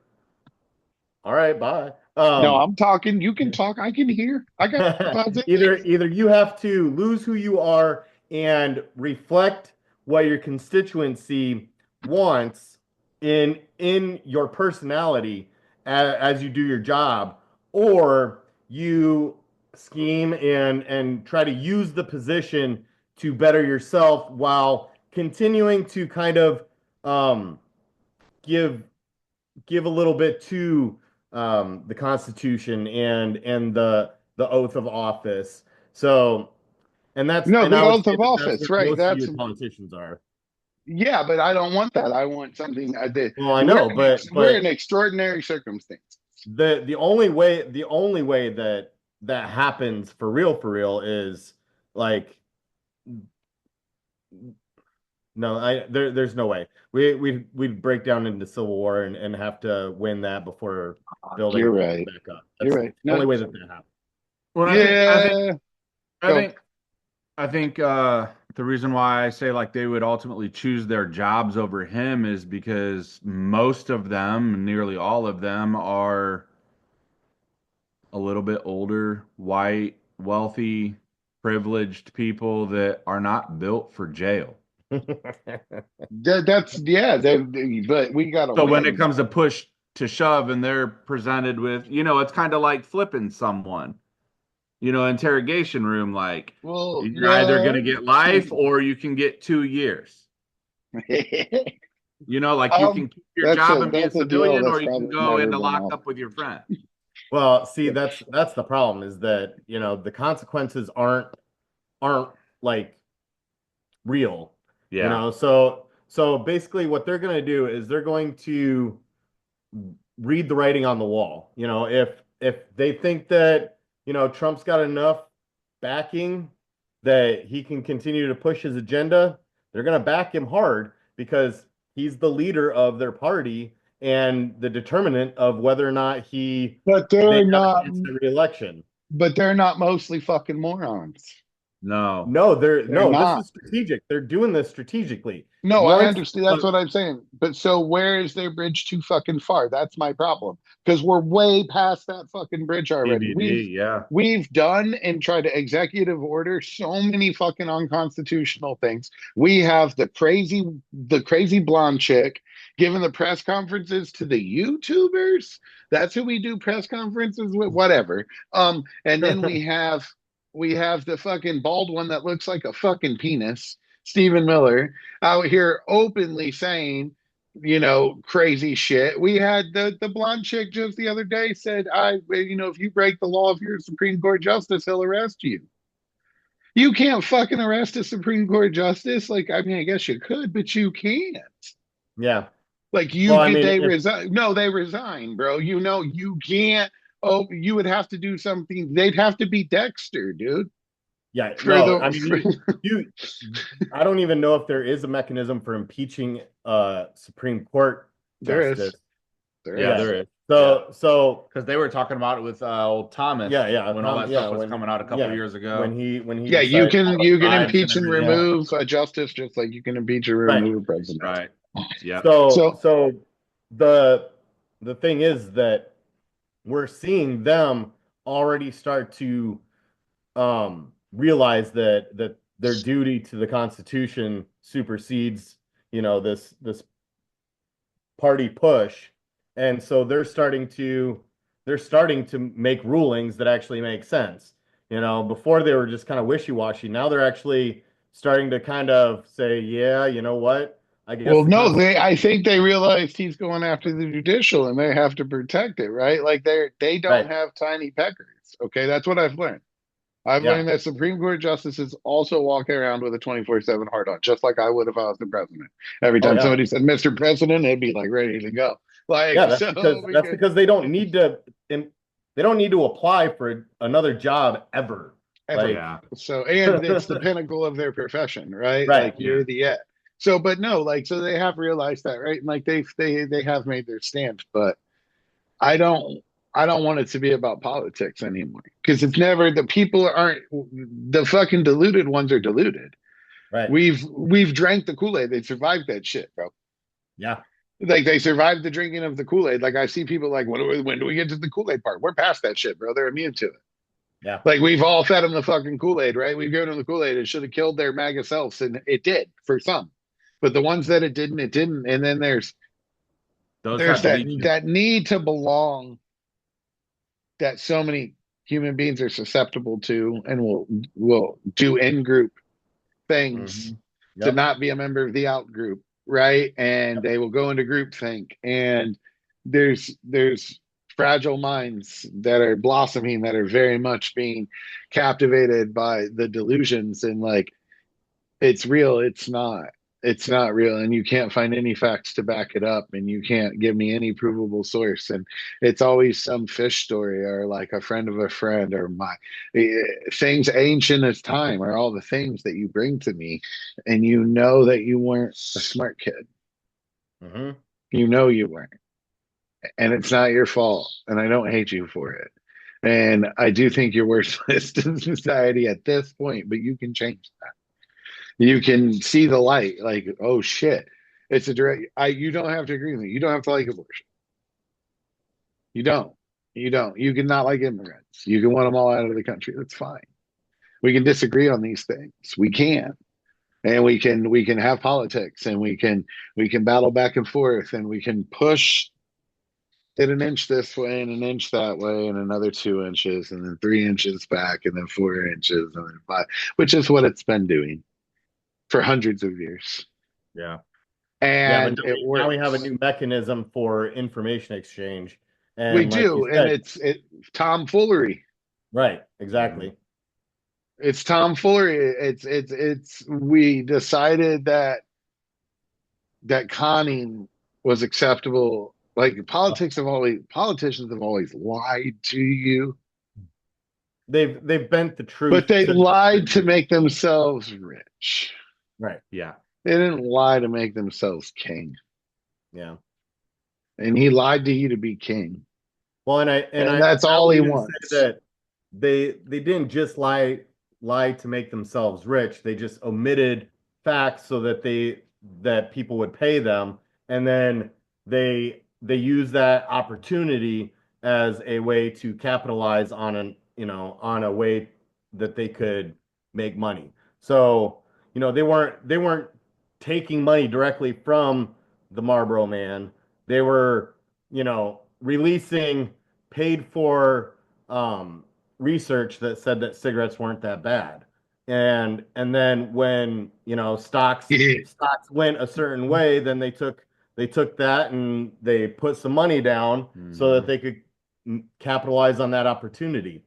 All right, bye. No, I'm talking. You can talk. I can hear. I got thoughts. either you have to lose who you are and reflect what your constituency wants in your personality as you do your job, or you scheme and try to use the position to better yourself while continuing to kind of give a little bit to the Constitution and the oath of office. So, and that's No, and the I would oath say of that that's office, where right? most of That's your politicians are. yeah, but I don't want that. I want something. Well, I know, we're in extraordinary circumstances. the only way that happens for real is like, no, there's no way we'd break down into civil war and have to win that before building You're right. back up. That's You're right. the only way that happens. Well, Yeah. I think the reason why I say like they would ultimately choose their jobs over him is because most of them, nearly all of them, are a little bit older, white, wealthy, privileged people that are not built for jail. That's yeah. But we got to. So when it comes to push to shove and they're presented with, it's kind of like flipping someone. Interrogation room, like, well, you're either going to get life or you can get 2 years. Like you can keep your job and be a civilian, or you can go into lockup with your friend. Well, see, that's the problem, is that, the consequences aren't like real. Yeah. So basically what they're going to do is they're going to read the writing on the wall. If they think that, Trump's got enough backing that he can continue to push his agenda, they're going to back him hard because he's the leader of their party and the determinant of whether or not But they're not the re-election. But they're not mostly fucking morons. No, they're not. This is strategic. They're doing this strategically. No, I understand. That's what I'm saying. But so where is their bridge too fucking far? That's my problem. Because we're way past that fucking bridge already. We've done and tried to executive order so many fucking unconstitutional things. We have the crazy blonde chick giving the press conferences to the YouTubers. That's who we do press conferences with, whatever. And then we have the fucking bald one that looks like a fucking penis, Stephen Miller, out here openly saying, crazy shit. We had the blonde chick just the other day said, if you break the law, if you're a Supreme Court justice, he'll arrest you. You can't fucking arrest a Supreme Court justice. Like, I mean, I guess you could, but you can't. Yeah. Like they resign. No, they resign, bro. You can't oh, you would have to do something. They'd have to be Dexter, dude. Yeah, For no, I the mean for, you I don't even know if there is a mechanism for impeaching Supreme Court there is, justice. there Yeah, is. Yeah. there is. Yeah, So because they were talking about it with old Thomas yeah, when all that yeah, stuff was coming out a couple years ago. when he Yeah, decided all the you can tribes and impeach and everything. remove a justice just like you can impeach or Right. remove a president. Right. Yeah. So So the thing is that we're seeing them already start to realize that their duty to the Constitution supersedes, this party push, and so they're starting to make rulings that actually make sense. Before they were just kind of wishy-washy. Now they're actually starting to kind of say, yeah, you know what? I guess well, the no, Constitution. I think they realized he's going after the judicial and they have to protect it, right? Like they don't Right. have tiny peckers. Okay, that's what I've learned. I've Yeah. learned that Supreme Court justices also walking around with a 24/7 hard on, just like I would if I was the president. Every Oh time yeah. somebody said Mr. President, they'd be like ready to go. Like Yeah, so that's because they don't need to they don't need to apply for another job ever. ever. Like, Yeah. So and it's the pinnacle of their profession, right? right. Like you're the it. So but no, like so they have realized that, right? And like they have made their stand, but I don't I don't want it to be about politics anymore because it's never the people aren't the fucking deluded ones are deluded. Right. We've drank the Kool-Aid. They survived that shit, bro. Yeah. Like they survived the drinking of the Kool-Aid. Like I see people like, when do we get to the Kool-Aid part? We're past that shit, bro. They're immune to it. Yeah. Like we've all fed them the fucking Kool-Aid, right? We've given them the Kool-Aid. It should have killed their MAGA selves, and it did for some. But the ones that it didn't, it didn't. And then Those there's had bleach. that need to belong that so many human beings are susceptible to and will do in group things to Yep. not be a member of the out group, right? And they will go into groupthink. And there's fragile minds that are blossoming that are very much being captivated by the delusions and like it's real, it's not real, and you can't find any facts to back it up, and you can't give me any provable source, and it's always some fish story or like a friend of a friend or my things ancient as time are all the things that you bring to me, and you know that you weren't a smart kid, you know you weren't, and it's not your fault, and I don't hate you for it, and I do think you're worthless to society at this point, but you can change that. You can see the light, like, oh shit, it's a direct. You don't have to agree with me. You don't have to like abortion. You don't. You don't. You can not like immigrants. You can want them all out of the country. That's fine. We can disagree on these things. We can, and we can have politics, and we can battle back and forth, and we can push it an inch this way and an inch that way, and another 2 inches, and then 3 inches back, and then 4 inches, and then five, which is what it's been doing for hundreds of years. Yeah. And but it works. now we have a new mechanism for information exchange. And We like do, you said, and it's tomfoolery. right, exactly. It's tomfoolery. It's we decided that conning was acceptable. Like politicians have always lied to you, They've bent the truth, but they lied to make themselves rich. right. Yeah. They didn't lie to make themselves king. Yeah. And he lied to you to be king. Well, and that's all he would even wants. say that they didn't just lie to make themselves rich. They just omitted facts so that people would pay them, and then they use that opportunity as a way to capitalize on on a way that they could make money. So, they weren't taking money directly from the Marlboro Man. They were, releasing paid for research that said that cigarettes weren't that bad. And then when, stocks went a certain way, then they took that and they put some money down so that they could capitalize on that opportunity.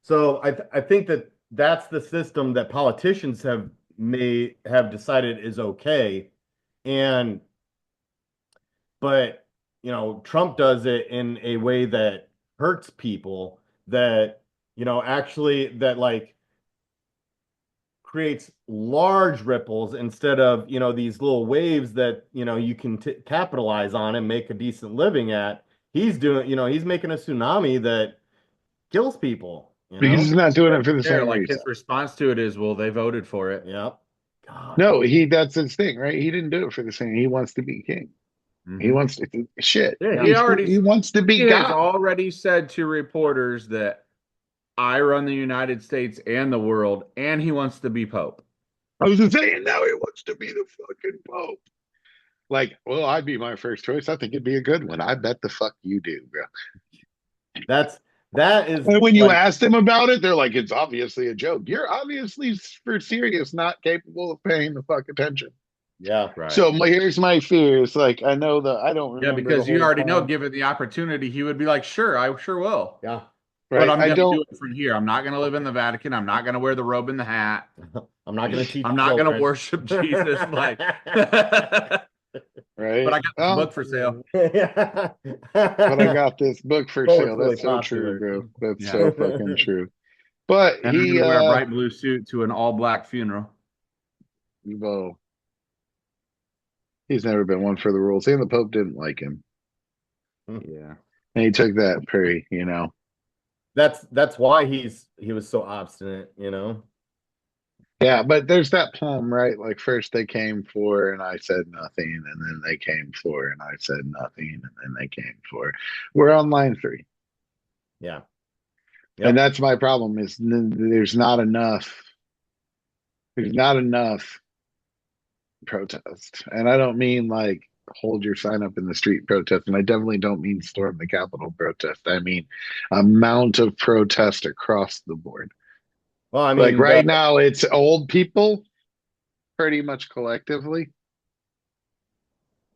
So I think that that's the system that politicians have decided is okay. But, Trump does it in a way that hurts people that, actually that like creates large ripples instead of, these little waves that, you can capitalize on and make a decent living at. He's doing, he's making a tsunami that kills people, because he's not doing it for the There, same like reason. his response to it is, well, they voted for it. Yep. God. No, that's his thing, right? He didn't do it for the same. He wants to be king. He Mhm. wants to shit. Yeah, He wants to be he has God. already said to reporters that I run the United States and the world, and he wants to be Pope. I was just saying now he wants to be the fucking Pope. Like, well, I'd be my first choice. I think it'd be a good one. I bet the fuck you do, bro. That is And when you like, ask them about it, they're like, it's obviously a joke. You're obviously for serious, not capable of paying the fuck attention. yeah. Right. So here's my fear. It's like I know that I don't remember. Yeah, because the you whole already know, plan. given the opportunity, he would be like, sure, I sure will. Yeah. Right? But I'm I going to don't. do it from here. I'm not going to live in the Vatican. I'm not going to wear the robe and the hat. I'm not going to teach I'm not going to children. worship Jesus. Like, Right. but I got this book for sale. But I got this book for Oh, sale. it's really That's so popular. true, bro. That's Yeah. so fucking true. But And I'm going to wear a bright blue suit to an all black funeral. well, he's never been one for the rules. And the Pope didn't like him. Yeah. And he took that pretty, That's why he was so obstinate, Yeah, but there's that poem, right? Like first they came for and I said nothing, and then they came for and I said nothing, and then they came for. We're on line 3. Yeah. And that's my problem is there's not enough. There's not enough protest. And I don't mean like hold your sign up in the street protest. And I definitely don't mean storm the Capitol protest. I mean amount of protest across the board. Well, I mean, Like right now it's old people pretty much collectively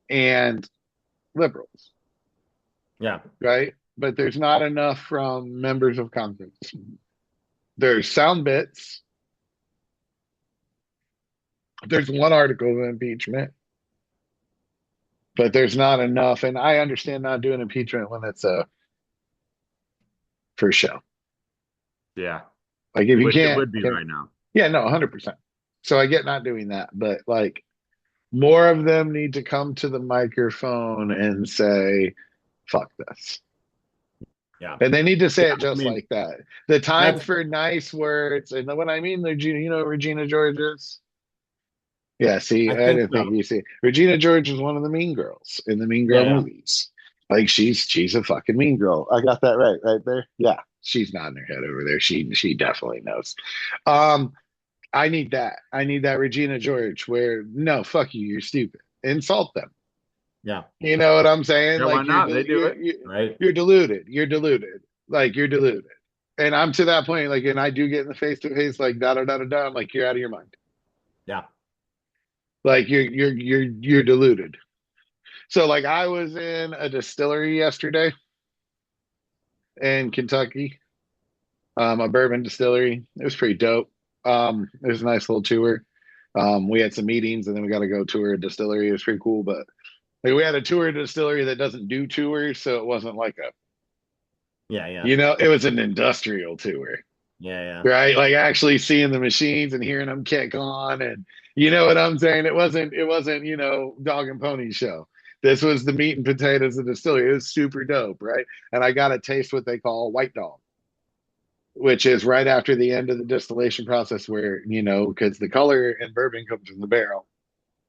and liberals. Yeah. Right? But there's not enough from members of Congress. There's sound bits. There's one article of impeachment, but there's not enough. And I understand not doing impeachment when it's for show. Yeah. Like if you Which can't, it would be right now. Yeah, no, 100%. So I get not doing that, but like more of them need to come to the microphone and say, "Fuck this." Yeah. And they need to say it just like that. The time That's- for nice words, and when I mean Regina, you know who Regina George is? Yeah, see, I didn't think you see. Regina George is one of the mean girls in the Mean Girl movies. Like she's a fucking mean girl. I got that right there. Yeah, she's nodding her head over there. She definitely knows. I need that. I need that Regina George where no, fuck you, you're stupid. Insult them. Yeah. You know what I'm saying? Yeah, like why not? They do it. Right. You're deluded. You're deluded. Like you're deluded. And I'm to that point, like, and I do get in the face to face, like da da da da da. I'm like, you're out of your mind. Yeah. Like you're deluded. So like I was in a distillery yesterday in Kentucky, a bourbon distillery. It was pretty dope. It was a nice little tour. We had some meetings and then we got to go tour a distillery. It was pretty cool, but like, we had a tour distillery that doesn't do tours, so it wasn't like a it was an industrial tour. Yeah. Right? Like actually seeing the machines and hearing them kick on, and you know what I'm saying? It wasn't, dog and pony show. This was the meat and potatoes of the distillery. It was super dope, right? And I got to taste what they call white dog, which is right after the end of the distillation process where, because the color in bourbon comes from the barrel.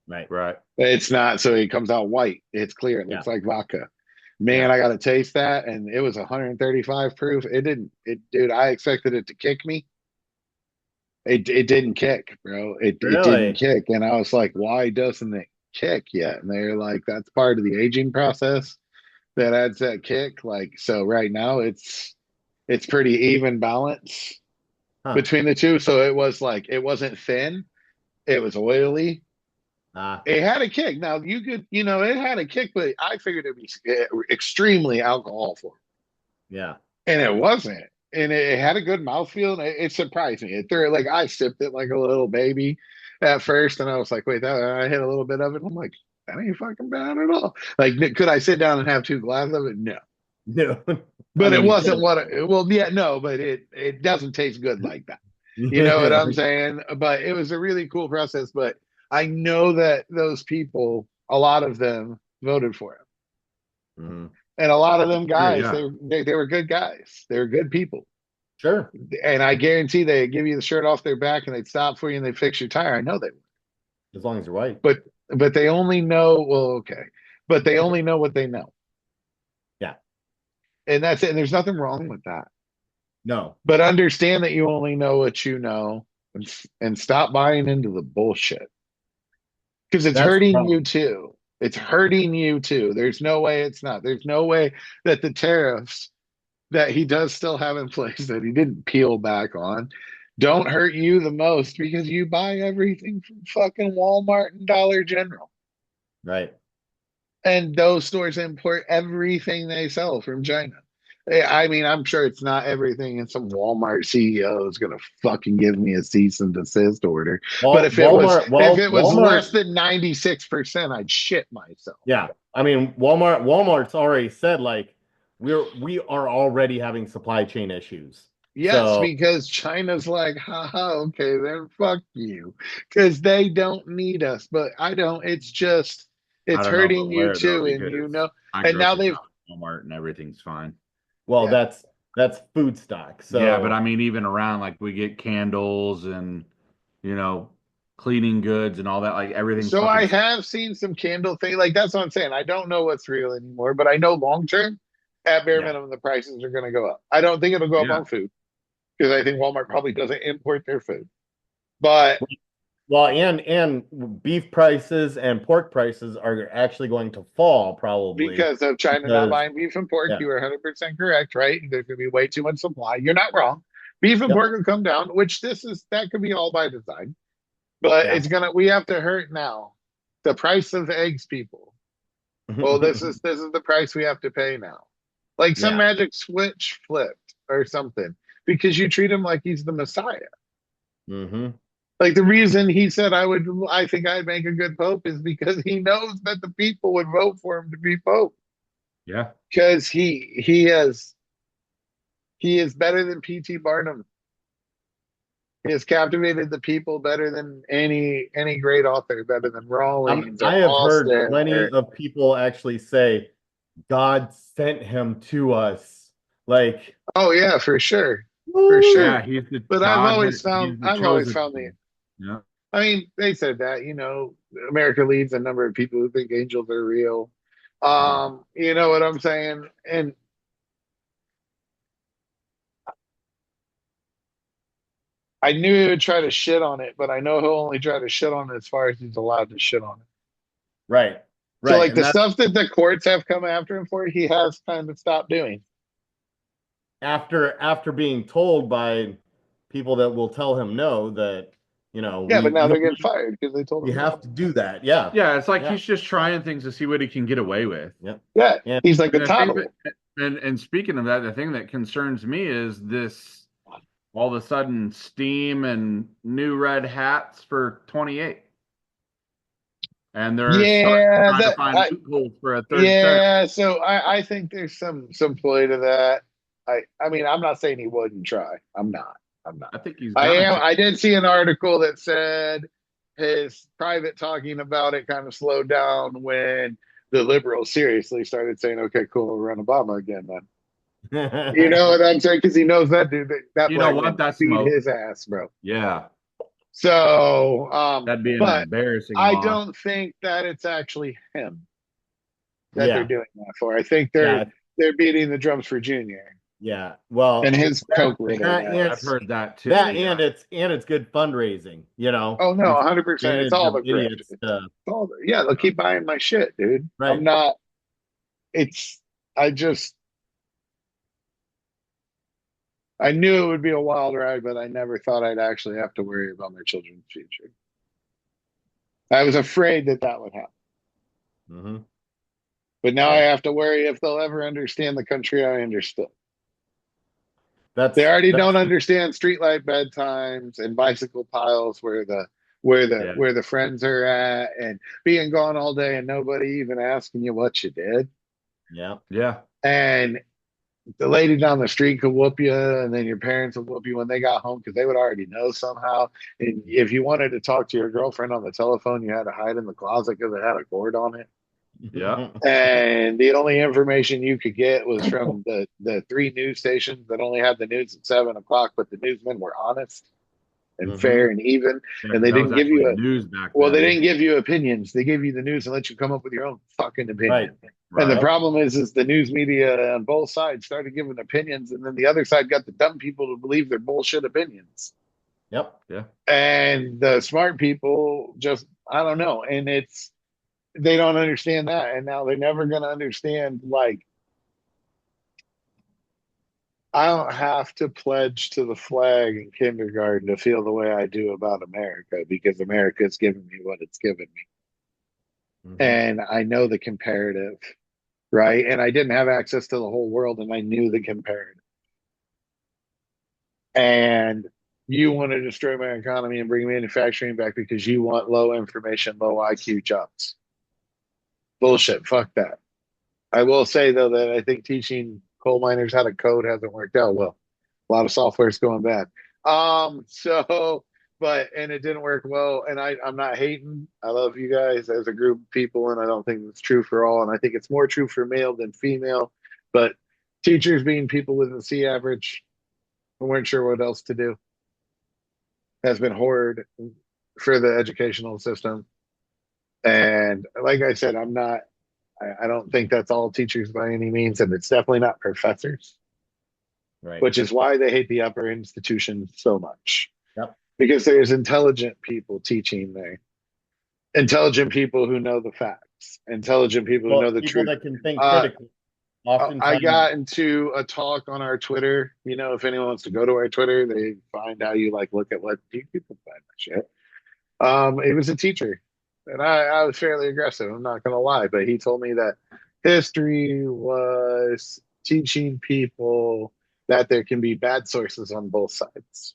Right. It's not, so it comes out white. It's clear. It looks like vodka. Man, I got to taste that. And it was 135 proof. Dude, I expected it to kick me. It didn't kick, bro. It didn't kick. And I was like, why doesn't it kick yet? And they're like, that's part of the aging process that adds that kick. Like, so right now it's pretty even balance between the two. So it was like, it wasn't thin. It was oily. It had a kick. Now you could, it had a kick, but I figured it'd be extremely alcohol for it. Yeah. And it wasn't. And it had a good mouthfeel. And it surprised me. Like I sipped it like a little baby at first. And I was like, wait, I hit a little bit of it. I'm like, that ain't fucking bad at all. Like, could I sit down and have 2 glasses of it? No. No. But I it mean, wasn't what well, yeah, no, but it doesn't taste good like that. You know what I'm saying? But it was a really cool process. But I know that those people, a lot of them voted for him. Mhm. And a lot of them Sure, guys, yeah. they were good guys. They were good people. Sure, And I guarantee they'd give you the shirt off their back and they'd stop for you and they'd fix your tire. I know they would. as long as you're white. But they only know, well, okay. But they only know what they know. Yeah. And that's it. And there's nothing wrong with that. No. But understand that you only know what you know and stop buying into the bullshit. Because it's That's the hurting you problem. too. It's hurting you too. There's no way it's not. There's no way that the tariffs that he does still have in place that he didn't peel back on don't hurt you the most because you buy everything from fucking Walmart and Dollar General. Right. And those stores import everything they sell from China. I mean, I'm sure it's not everything, and some Walmart CEO is gonna fucking give me a cease and desist order. But if it was less Walmart, than 96%, I'd shit myself. yeah. I mean, Walmart's already said like we are already having supply chain issues. Yes, So because China's like, haha, okay, then fuck you. Because they don't need us. But I don't, it's just I it's don't know hurting about you where though, too, and you because know, I and now grocery they've shop at Walmart and everything's fine. well, yeah. that's food stock. Yeah, but So I mean, even around like we get candles and you know, cleaning goods and all that, like everything's So I fucking. have seen some candle thing. Like that's what I'm saying. I don't know what's real anymore, but I know long term, at bare yeah. minimum, the prices are going to go up. I don't think it'll go up Yeah, on food because I think Walmart probably doesn't import their food. But Well, and beef prices and pork prices are actually going to fall probably because of China not because buying beef and pork, yeah. you are 100% correct, right? There's going to be way too much supply. You're not wrong. Beef and Yep. pork will come down, which that could be all by design, but Yeah. we have to hurt now. The price of eggs, people. Well, this is the price we have to pay now. Like some Yeah. magic switch flipped or something because you treat him like he's the Messiah. hmm Like the reason he said I think I'd make a good pope is because he knows that the people would vote for him to be pope yeah, because he is better than P.T. Barnum. He has captivated the people better than any great author, better than Rawlings or I have heard Austin plenty or of people actually say God sent him to us. Like, oh yeah, for sure, for woo! sure. yeah. He's the But God. He's the I've always chosen found one. Yeah, I mean, they said that, America leads a number of people who think angels are real. You know what I'm saying? And I knew he would try to shit on it, but I know he'll only try to shit on it as far as he's allowed to shit on it. Right. So Right. like And the that's stuff that the courts have come after him for, he has kind of stopped doing. after being told by people that will tell him no, that, Yeah, but we now no, they're getting fired because they told you him no. have to do that. Yeah. yeah. It's like Yeah. he's just trying things to see what he can get away with. Yep. Yeah, And he's like And a the thing toddler. that, and speaking of that, the thing that concerns me is this all of a sudden steam and new red hats for 28. And they're Yeah, trying to find loopholes for a third term. yeah. So I think there's some play to that. I mean, I'm not saying he wouldn't try. I'm not. I'm not. I think he's I gonna am. try. I did see an article that said his private talking about it kind of slowed down when the liberals seriously started saying, "Okay, cool, we'll run Obama again." Then you know what I'm saying? Because he knows that dude, that You know black what? man That's beat smoke. his ass, bro. Yeah, So, that'd be an but embarrassing I loss. don't think that it's actually him that they're yeah. doing that for. I think Yeah. they're beating the drums for Junior Yeah. and Well, his coke riddled that and I've ass. heard that too. that Yeah. and it's good fundraising, Oh no, It's 100%. It's advantage all of the grift. idiots It's to all yeah, they'll keep buying my shit, dude. I'm right. not. It's. I just. I knew it would be a wild ride, but I never thought I'd actually have to worry about my children's future. I was afraid that that would happen, hmm but now I Yeah. have to worry if they'll ever understand the country I understood. They That's already that's don't understand streetlight bedtimes and bicycle piles Yeah. where the friends are at and being gone all day and nobody even asking you what you did. yeah. Yeah. And the lady down the street could whoop you, and then your parents would whoop you when they got home because they would already know somehow. And if you wanted to talk to your girlfriend on the telephone, you had to hide in the closet because it had a cord on it. Yeah. And the only information you could get was from the three news stations that only had the news at 7 o'clock, but the newsmen were honest and fair and even, Yeah, and 'cause they that was didn't give actually you a news back well, they then. didn't give you opinions. They gave you the news and let you come up with your own fucking opinion. Right. And the Right. problem is the news media on both sides started giving opinions, and then the other side got the dumb people to believe their bullshit opinions. Yep. Yeah. And the smart people just, I don't know. And they don't understand that. And now they're never going to understand, like, I don't have to pledge to the flag in kindergarten to feel the way I do about America because America's given me what it's given me. And I know the comparative, right? And I didn't have access to the whole world, and I knew the comparative. And you want to destroy my economy and bring manufacturing back because you want low information, low IQ jobs. Bullshit. Fuck that. I will say, though, that I think teaching coal miners how to code hasn't worked out well. A lot of software is going bad. And it didn't work well. And I'm not hating. I love you guys as a group of people, and I don't think it's true for all. And I think it's more true for male than female. But teachers being people with a C average who weren't sure what else to do has been horrid for the educational system. And like I said, I don't think that's all teachers by any means, and it's definitely not professors. Right. Which is why they hate the upper institution so much. Yep. Because there's intelligent people teaching there, intelligent people who know the facts, intelligent people who know the people truth. that can think critically. I got into a talk on our Twitter. You know, if anyone wants to go to our Twitter, they find how you like look at what people find that shit. It was a teacher, and I was fairly aggressive. I'm not gonna lie, but he told me that history was teaching people that there can be bad sources on both sides.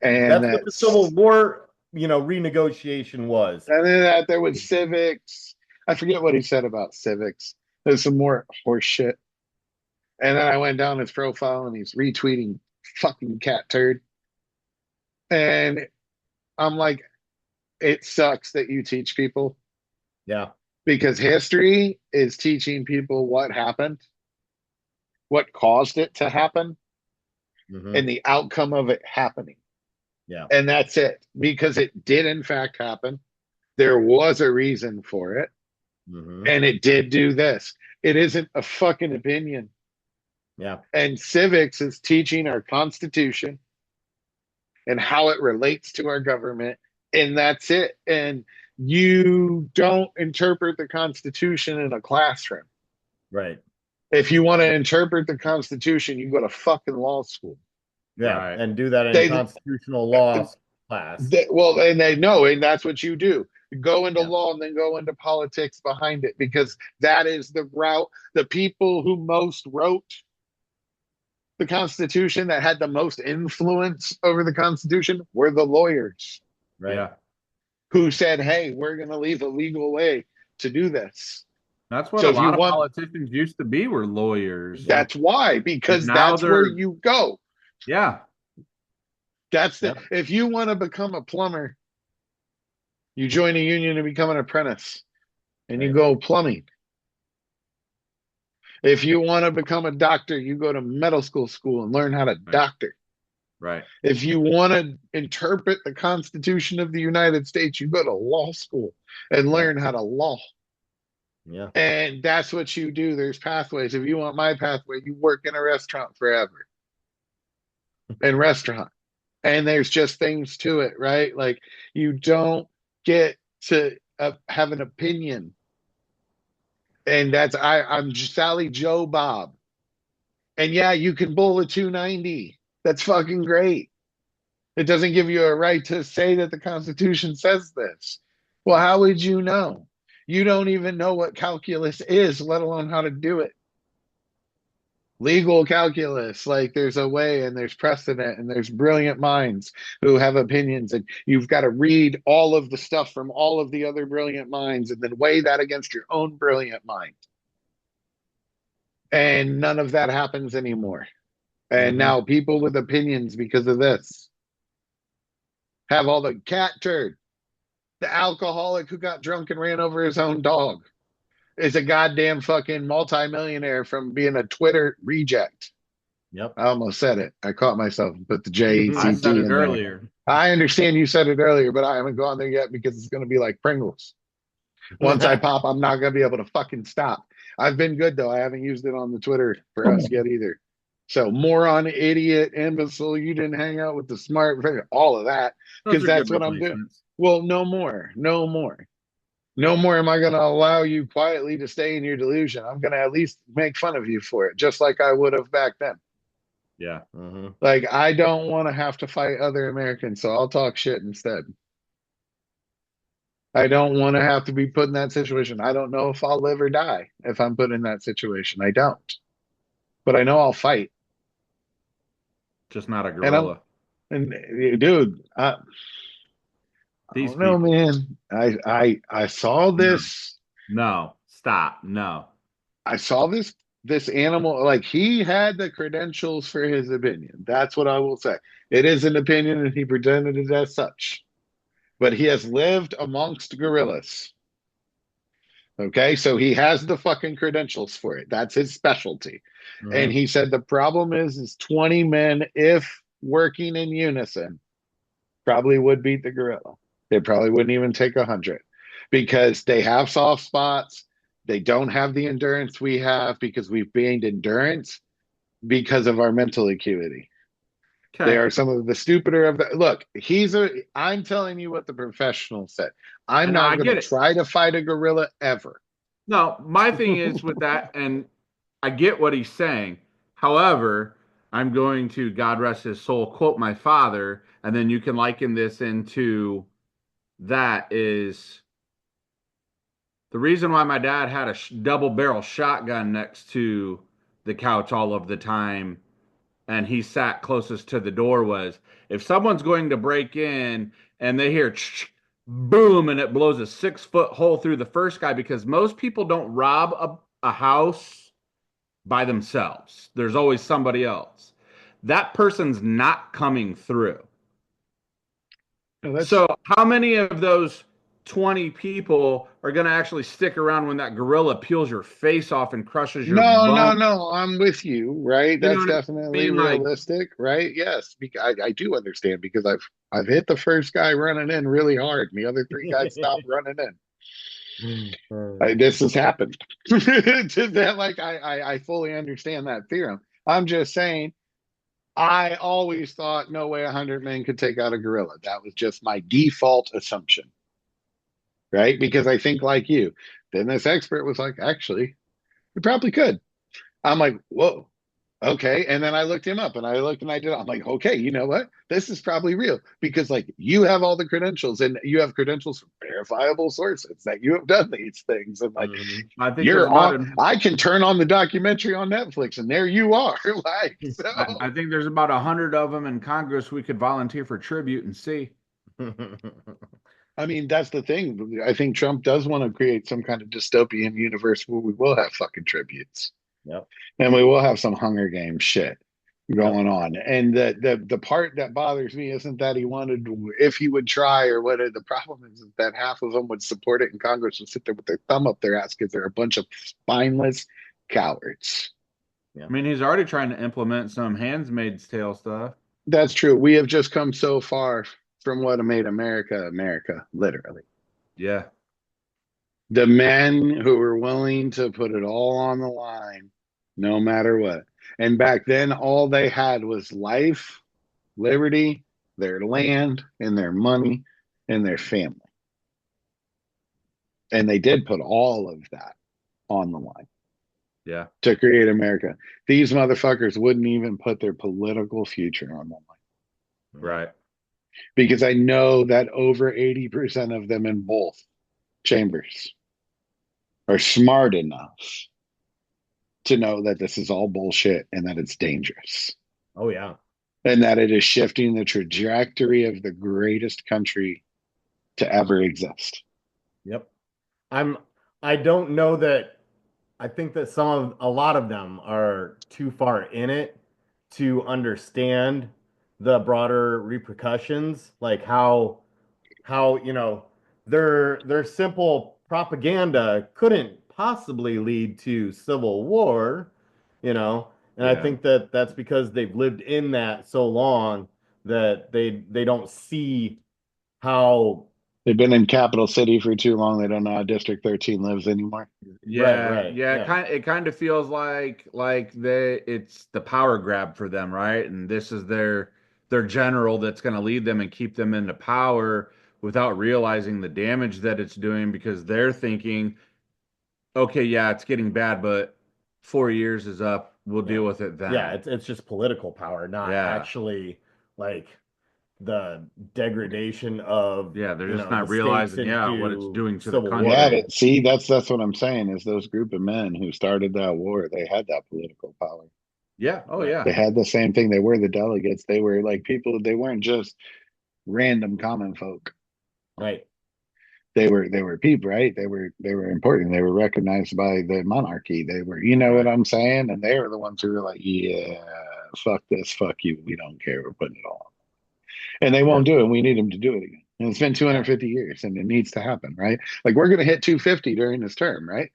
And that's what the Civil War, renegotiation was. And then that there was civics. I forget what he said about civics. There's some more horse shit. And then I went down his profile and he's retweeting fucking cat turd. And I'm like, it sucks that you teach people. Yeah. Because history is teaching people what happened, what caused it to happen, and the outcome of it happening. Yeah. And that's it. Because it did in fact happen. There was a reason for it. And it did do this. It isn't a fucking opinion. Yeah. And civics is teaching our Constitution and how it relates to our government. And that's it. And you don't interpret the Constitution in a classroom. Right. If you want to interpret the Constitution, you go to fucking law school. Yeah. Right. And do that in constitutional law class. And they know, and that's what you do. Go into law and then go into politics behind it, because that is the route. The people who most wrote the Constitution, that had the most influence over the Constitution, were the lawyers. Right. Yeah. Who said, hey, we're going to leave a legal way to do this. That's what So a if you lot of want- politicians used to be, were lawyers. That's why, because And now that's where they're- you go. Yeah. That's the, if you want to become a plumber, you join a union and become an apprentice and you go plumbing. If you want to become a doctor, you go to medical school and learn how to doctor. Right. If you want to interpret the Constitution of the United States, you go to law school and learn how to law. Yeah. And that's what you do. There's pathways. If you want my pathway, you work in a restaurant forever. In restaurant. And there's just things to it, right? Like, you don't get to have an opinion. And that's, I'm Sally Joe Bob. And yeah, you can bowl a 290. That's fucking great. It doesn't give you a right to say that the Constitution says this. Well, how would you know? You don't even know what calculus is, let alone how to do it. Legal calculus, like, there's a way and there's precedent and there's brilliant minds who have opinions, and you've got to read all of the stuff from all of the other brilliant minds and then weigh that against your own brilliant mind. And none of that happens anymore. And Mhm. now people with opinions because of this have all the cat turd, the alcoholic who got drunk and ran over his own dog is a goddamn fucking multimillionaire from being a Twitter reject. Yep. I almost said it. I caught myself and put the J E I C said T it in there. earlier. I understand you said it earlier, but I haven't gone there yet because it's going to be like Pringles. Once I pop, I'm not going to be able to fucking stop. I've been good though. I haven't used it on the Twitter for us yet either. So moron, idiot, imbecile, you didn't hang out with the smart, all of that, Those because are that's good what I'm doing. replacements. Well, no more, no more. No more am I going to allow you quietly to stay in your delusion. I'm going to at least make fun of you for it, just like I would have back then. Yeah. Mhm. Like, I don't want to have to fight other Americans, so I'll talk shit instead. I don't want to have to be put in that situation. I don't know if I'll live or die if I'm put in that situation. I don't. But I know I'll fight. Just not a And I'm, gorilla. and dude, I These don't know, people. man. I saw this. No. Stop. No. I saw this animal, like he had the credentials for his opinion. That's what I will say. It is an opinion and he presented it as such. But he has lived amongst gorillas. Okay, so he has the fucking credentials for it. That's his specialty. And Mhm. he said the problem is 20 men, if working in unison, probably would beat the gorilla. They probably wouldn't even take 100 because they have soft spots. They don't have the endurance we have because we've gained endurance because of our mental acuity. They Okay. are some of the stupider of the look. I'm telling you what the professional said. I'm And not I going to get it. try to fight a gorilla ever. No, my thing is with that, and I get what he's saying. However, I'm going to, God rest his soul, quote my father, and then you can liken this into that is the reason why my dad had a double barrel shotgun next to the couch all of the time and he sat closest to the door was if someone's going to break in and they hear boom and it blows a 6 foot hole through the first guy because most people don't rob a house by themselves. There's always somebody else. That person's not coming through. No, that's So, how many of those 20 people are going to actually stick around when that gorilla peels your face off and crushes your no, bone? no, no. I'm with you, right? You know That's what I definitely mean? Like, realistic, right? Yes, I do understand because I've hit the first guy running in really hard, and the other three guys stopped running in. This has happened. Like I fully understand that theorem. I'm just saying I always thought no way 100 men could take out a gorilla. That was just my default assumption, right? Because I think like you. Then this expert was like, actually, we probably could. I'm like, whoa, okay. And then I looked him up and I looked and I did. I'm like, okay, you know what? This is probably real because like you have all the credentials and you have credentials from verifiable sources that you have done these things. And like, Mhm. I think there's you're about on, a, I can turn on the documentary on Netflix and there you are. Like, I so. think there's about 100 of them in Congress we could volunteer for tribute and see. I mean, that's the thing. I think Trump does want to create some kind of dystopian universe where we will have fucking tributes Yep. and we will have some Hunger Games shit Yep. going on. And the part that bothers me isn't that he wanted, if he would try or what. The problem is that half of them would support it, and Congress would sit there with their thumb up their ass because they're a bunch of spineless cowards. I mean, he's already trying to implement some Handmaid's Tale stuff. That's true. We have just come so far from what made America America, literally. Yeah. The men who were willing to put it all on the line, no matter what. And back then, all they had was life, liberty, their land, and their money, and their family. And they did put all of that on the line Yeah. to create America. These motherfuckers wouldn't even put their political future on the line Right. because I know that over 80% of them in both chambers are smart enough to know that this is all bullshit and that it's dangerous Oh yeah. and that it is shifting the trajectory of the greatest country to ever exist. Yep. I don't know that I think that a lot of them are too far in it to understand the broader repercussions, like how, their simple propaganda couldn't possibly lead to civil war, you know. And I Yeah. think that that's because they've lived in that so long that they don't see how. They've been in Capital City for too long. They don't know how District 13 lives anymore. Right, Yeah, right, yeah, yeah, it kind of feels like it's the power grab for them, right? And this is their general that's going to lead them and keep them into power without realizing the damage that it's doing because they're thinking, okay, yeah, it's getting bad, but 4 years is up. We'll yeah, deal with it yeah. then. It's just political power, not Yeah. actually like the degradation of, Yeah, they're just the not states realizing, yeah, what it's into doing to the civil Yeah, war. country. but see, that's what I'm saying is those group of men who started that war, they had that political power. Yeah. Oh, Right, yeah. They had the same thing. They were the delegates. They were like people, they weren't just random common folk. right. They were people, right? They were important. They were recognized by the monarchy. They were, you know what Right. I'm saying? And they were the ones who were like, yeah, fuck this, fuck you. We don't care. We're putting it all on. And they Yeah, won't do it. We need them to do it again. And it's been yeah, 250 years and it needs to happen, right? Like we're going to hit 250 during this term, right?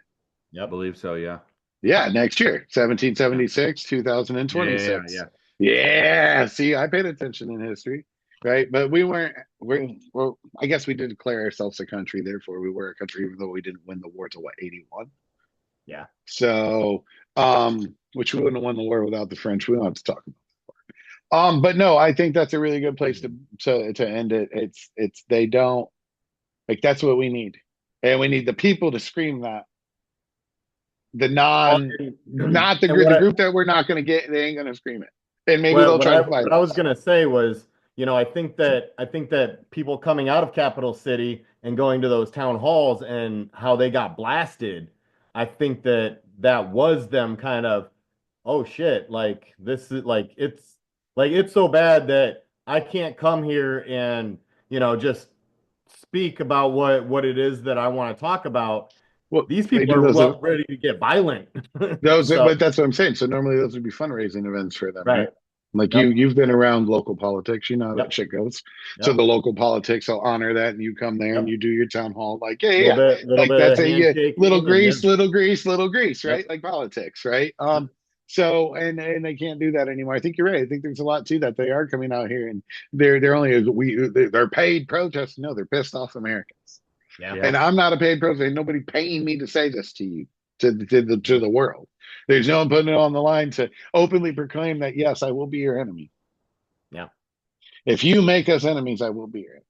yep. Believe so, yeah. Yeah, next year, Yeah. 1776, Yeah, 2026. yeah. Yeah, see, I paid attention in history, right? But well, I guess we did declare ourselves a country, therefore we were a country, even though we didn't win the war till what, 81? Yeah. So, which we wouldn't have won the war without the French. We don't have to talk about. But no, I think that's a really good place to end it. It's they don't like that's what we need, and we need the people to scream that the Well, non not the and group the group that we're not going to get they ain't going to scream it and maybe they'll try to fight what I was us. gonna say was, I think that people coming out of Capital City and going to those town halls and how they got blasted, I think that that was them kind of, oh shit, like this is like it's so bad that I can't come here and, just speak about what it is that I want to talk about. Well, These they people do are those ready to get violent. So, but that's what I'm saying. So normally those would be fundraising events for them, right? right. Like Yep. you've been around local politics, you know how that Yep. shit goes. So the Yep. local politics will honor that, and you come there and Yep. you do your town hall, like yeah, Little like bit that's of a yeah, little handshaking and yeah. grease, little grease, little grease, right? Yep. Like politics, right? Yep. So and they can't do that anymore. I think you're right. I think there's a lot to that. They are coming out here and they're only they're paid protests. No, they're pissed off Americans. Yeah. Yeah. And I'm not a paid protest. Ain't nobody paying me to say this to you, to the world. There's no one putting it on the line to openly proclaim that yes, I will be your enemy. Yeah. If you make us enemies, I will be your enemy.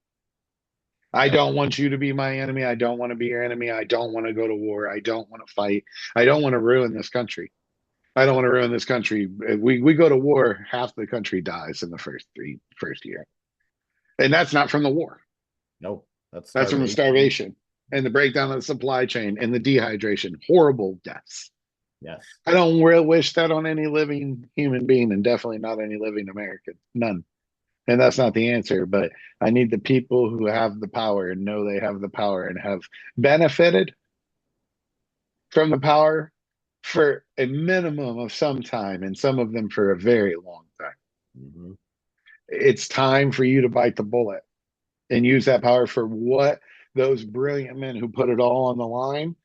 I Yep. don't want you to be my enemy. I don't want to be your enemy. I don't want to go to war. I don't want to fight. I don't want to ruin this country. I don't want to ruin this country. We go to war, half the country dies in the first year. And that's not from the war. No, that's That's from the starvation. starvation and the breakdown of the supply chain and the dehydration. Horrible deaths. Yes. I don't really wish that on any living human being, and definitely not any living American. None. And that's not the answer. But I need the people who have the power and know they have the power and have benefited from the power for a minimum of some time, and some of them for a very long time. Hmm. It's time for you to bite the bullet and use that power for what those brilliant men who put it all on the line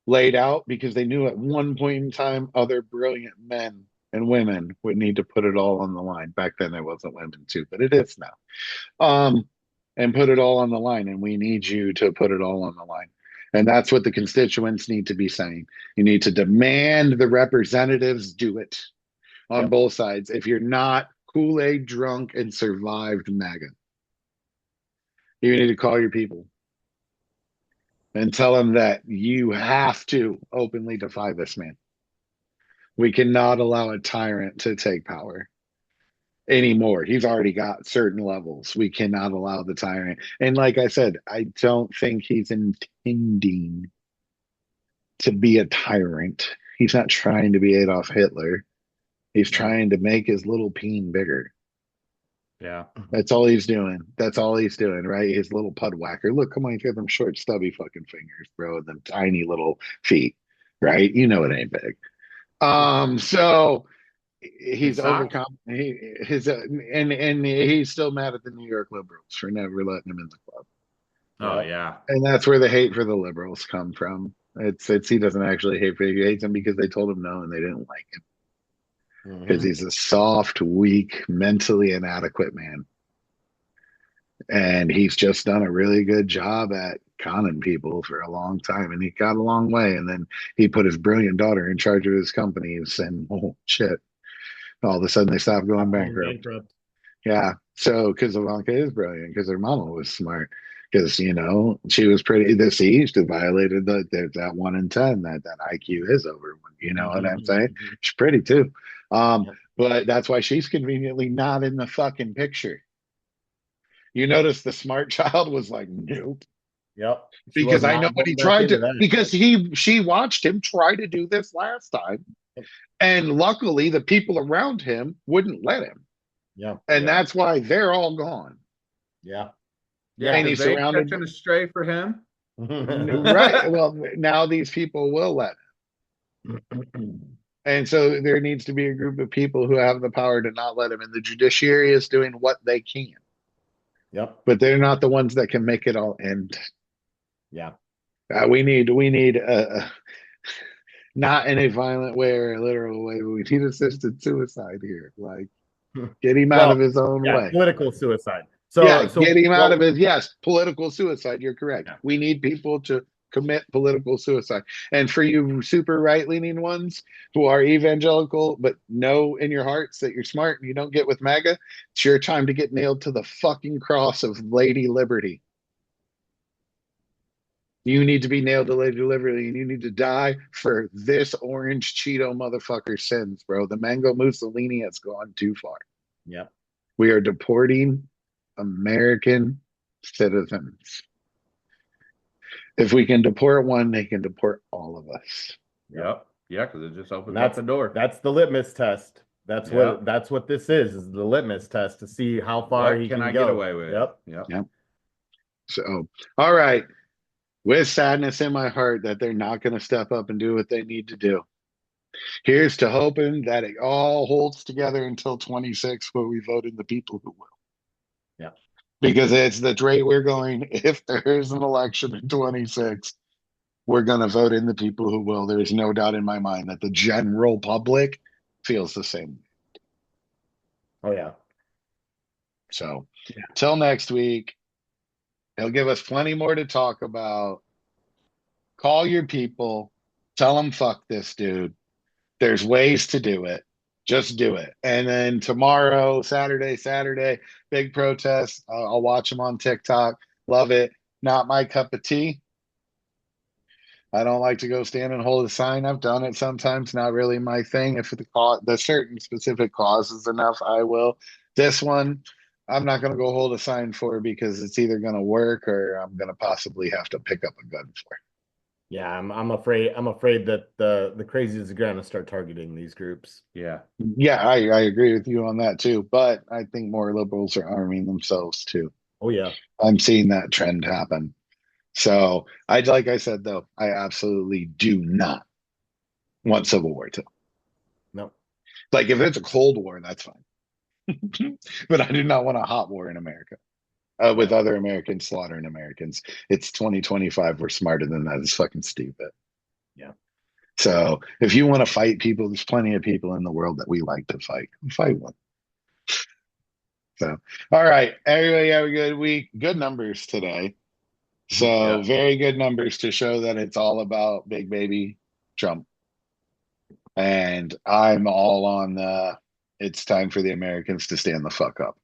laid out, because they knew at one point in time other brilliant men and women would need to put it all on the line. Back then there wasn't women too, but it is now. And put it all on the line, and we need you to put it all on the line. And that's what the constituents need to be saying. You need to demand the representatives do it on Yep. both sides. If you're not Kool-Aid drunk and survived MAGA, you need to call your people and tell them that you have to openly defy this man. We cannot allow a tyrant to take power anymore. He's already got certain levels. We cannot allow the tyrant. And like I said, I don't think he's intending to be a tyrant. He's not trying to be Adolf Hitler. He's trying to make his little peen bigger. Yeah. That's all he's doing. That's all he's doing, right? His little pud whacker. Look, come on, he's got them short, stubby fucking fingers, bro, and them tiny little feet. right? You know it ain't big. So he's His socks? overcome his and he's still mad at the New York liberals for never letting him in the club. Oh Yep. yeah. And that's where the hate for the liberals come from. It's he doesn't actually hate for he hates them because they told him no and they didn't like him because Mhm. he's a soft, weak, mentally inadequate man. And he's just done a really good job at conning people for a long time and he got a long way and then he put his brilliant daughter in charge of his companies and oh shit, all of a sudden they stopped going Going bankrupt. bankrupt. Yeah. So, because Ivanka is brilliant, because her mama was smart, because she was pretty. The East violated that 1 in 10 that IQ is over. You know what I'm saying? Mhm. She's pretty too. Yep. But that's why she's conveniently not in the fucking picture. You notice the smart child was like, nope, Yep. She was because I know not what he going back tried into to. that. Because she watched him try to do this last time, Yep. and luckily the people around him wouldn't let him, Yeah. and Yeah. that's why they're all gone. Yeah. Yeah, And because he's they ain't surrounded. catching a stray for him. Right. Well, now these people will let him. And so there needs to be a group of people who have the power to not let him. And the judiciary is doing what they can, Yep. but they're not the ones that can make it all end. Yeah. We need not in a violent way or a literal way, but we need assisted suicide here. Like, get him out Well, of his own yeah, way. political suicide. Yeah, So get him out well, of his, yes, political suicide. You're correct. yeah. We need people to commit political suicide. And for you super right leaning ones who are evangelical, but know in your hearts that you're smart and you don't get with MAGA, it's your time to get nailed to the fucking cross of Lady Liberty. You need to be nailed to Lady Liberty and you need to die for this orange Cheeto motherfucker sins, bro. The Mango Mussolini has gone too far. Yep. We are deporting American citizens. If we can deport one, they can deport all of us. Yep. Yeah, because it just opens And up the door. that's the litmus test. That's Yeah. what this is the litmus test to see how far What he can can I go. get away with? Yep. Yep. So, all right. With sadness in my heart that they're not going to step up and do what they need to do. Here's to hoping that it all holds together until 26, where we vote in the people who will. Yeah. Because it's the rate we're going. If there is an election in 26, we're going to vote in the people who will. There's no doubt in my mind that the general public feels the same. Oh yeah. So, till next week, he'll give us plenty more to talk about. Call your people, tell them fuck this dude. There's ways to do it. Just do it. And then tomorrow, Saturday, big protest. I'll watch them on TikTok. Love it. Not my cup of tea. I don't like to go stand and hold a sign. I've done it sometimes. Not really my thing. If the certain specific cause is enough, I will. This one, I'm not going to go hold a sign for because it's either going to work or I'm going to possibly have to pick up a gun for it. Yeah, I'm afraid that the crazies are gonna start targeting these groups. Yeah. Yeah, I agree with you on that too. But I think more liberals are arming themselves too. Oh yeah. I'm seeing that trend happen. So like I said though, I absolutely do not want Civil War 2. No. Like if it's a Cold War, that's fine. But I do not want a hot war in America. With other Americans slaughtering Americans. It's 2025. We're smarter than that. It's fucking stupid. Yeah. So if you want to fight people, there's plenty of people in the world that we like to fight. Fight one. So, all right. Everybody have a good week. Good numbers today. So, Yeah. very good numbers to show that it's all about big baby Trump. And I'm all on it's time for the Americans to stand the fuck up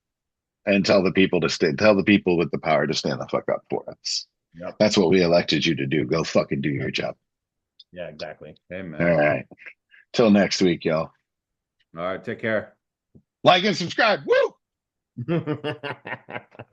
and tell the people with the power to stand the fuck up for us. Yep. That's what we elected you to do. Go fucking do your job. Yeah, exactly. Amen. All right. Till next week, y'all. All right. Take care. Like and subscribe. Woo!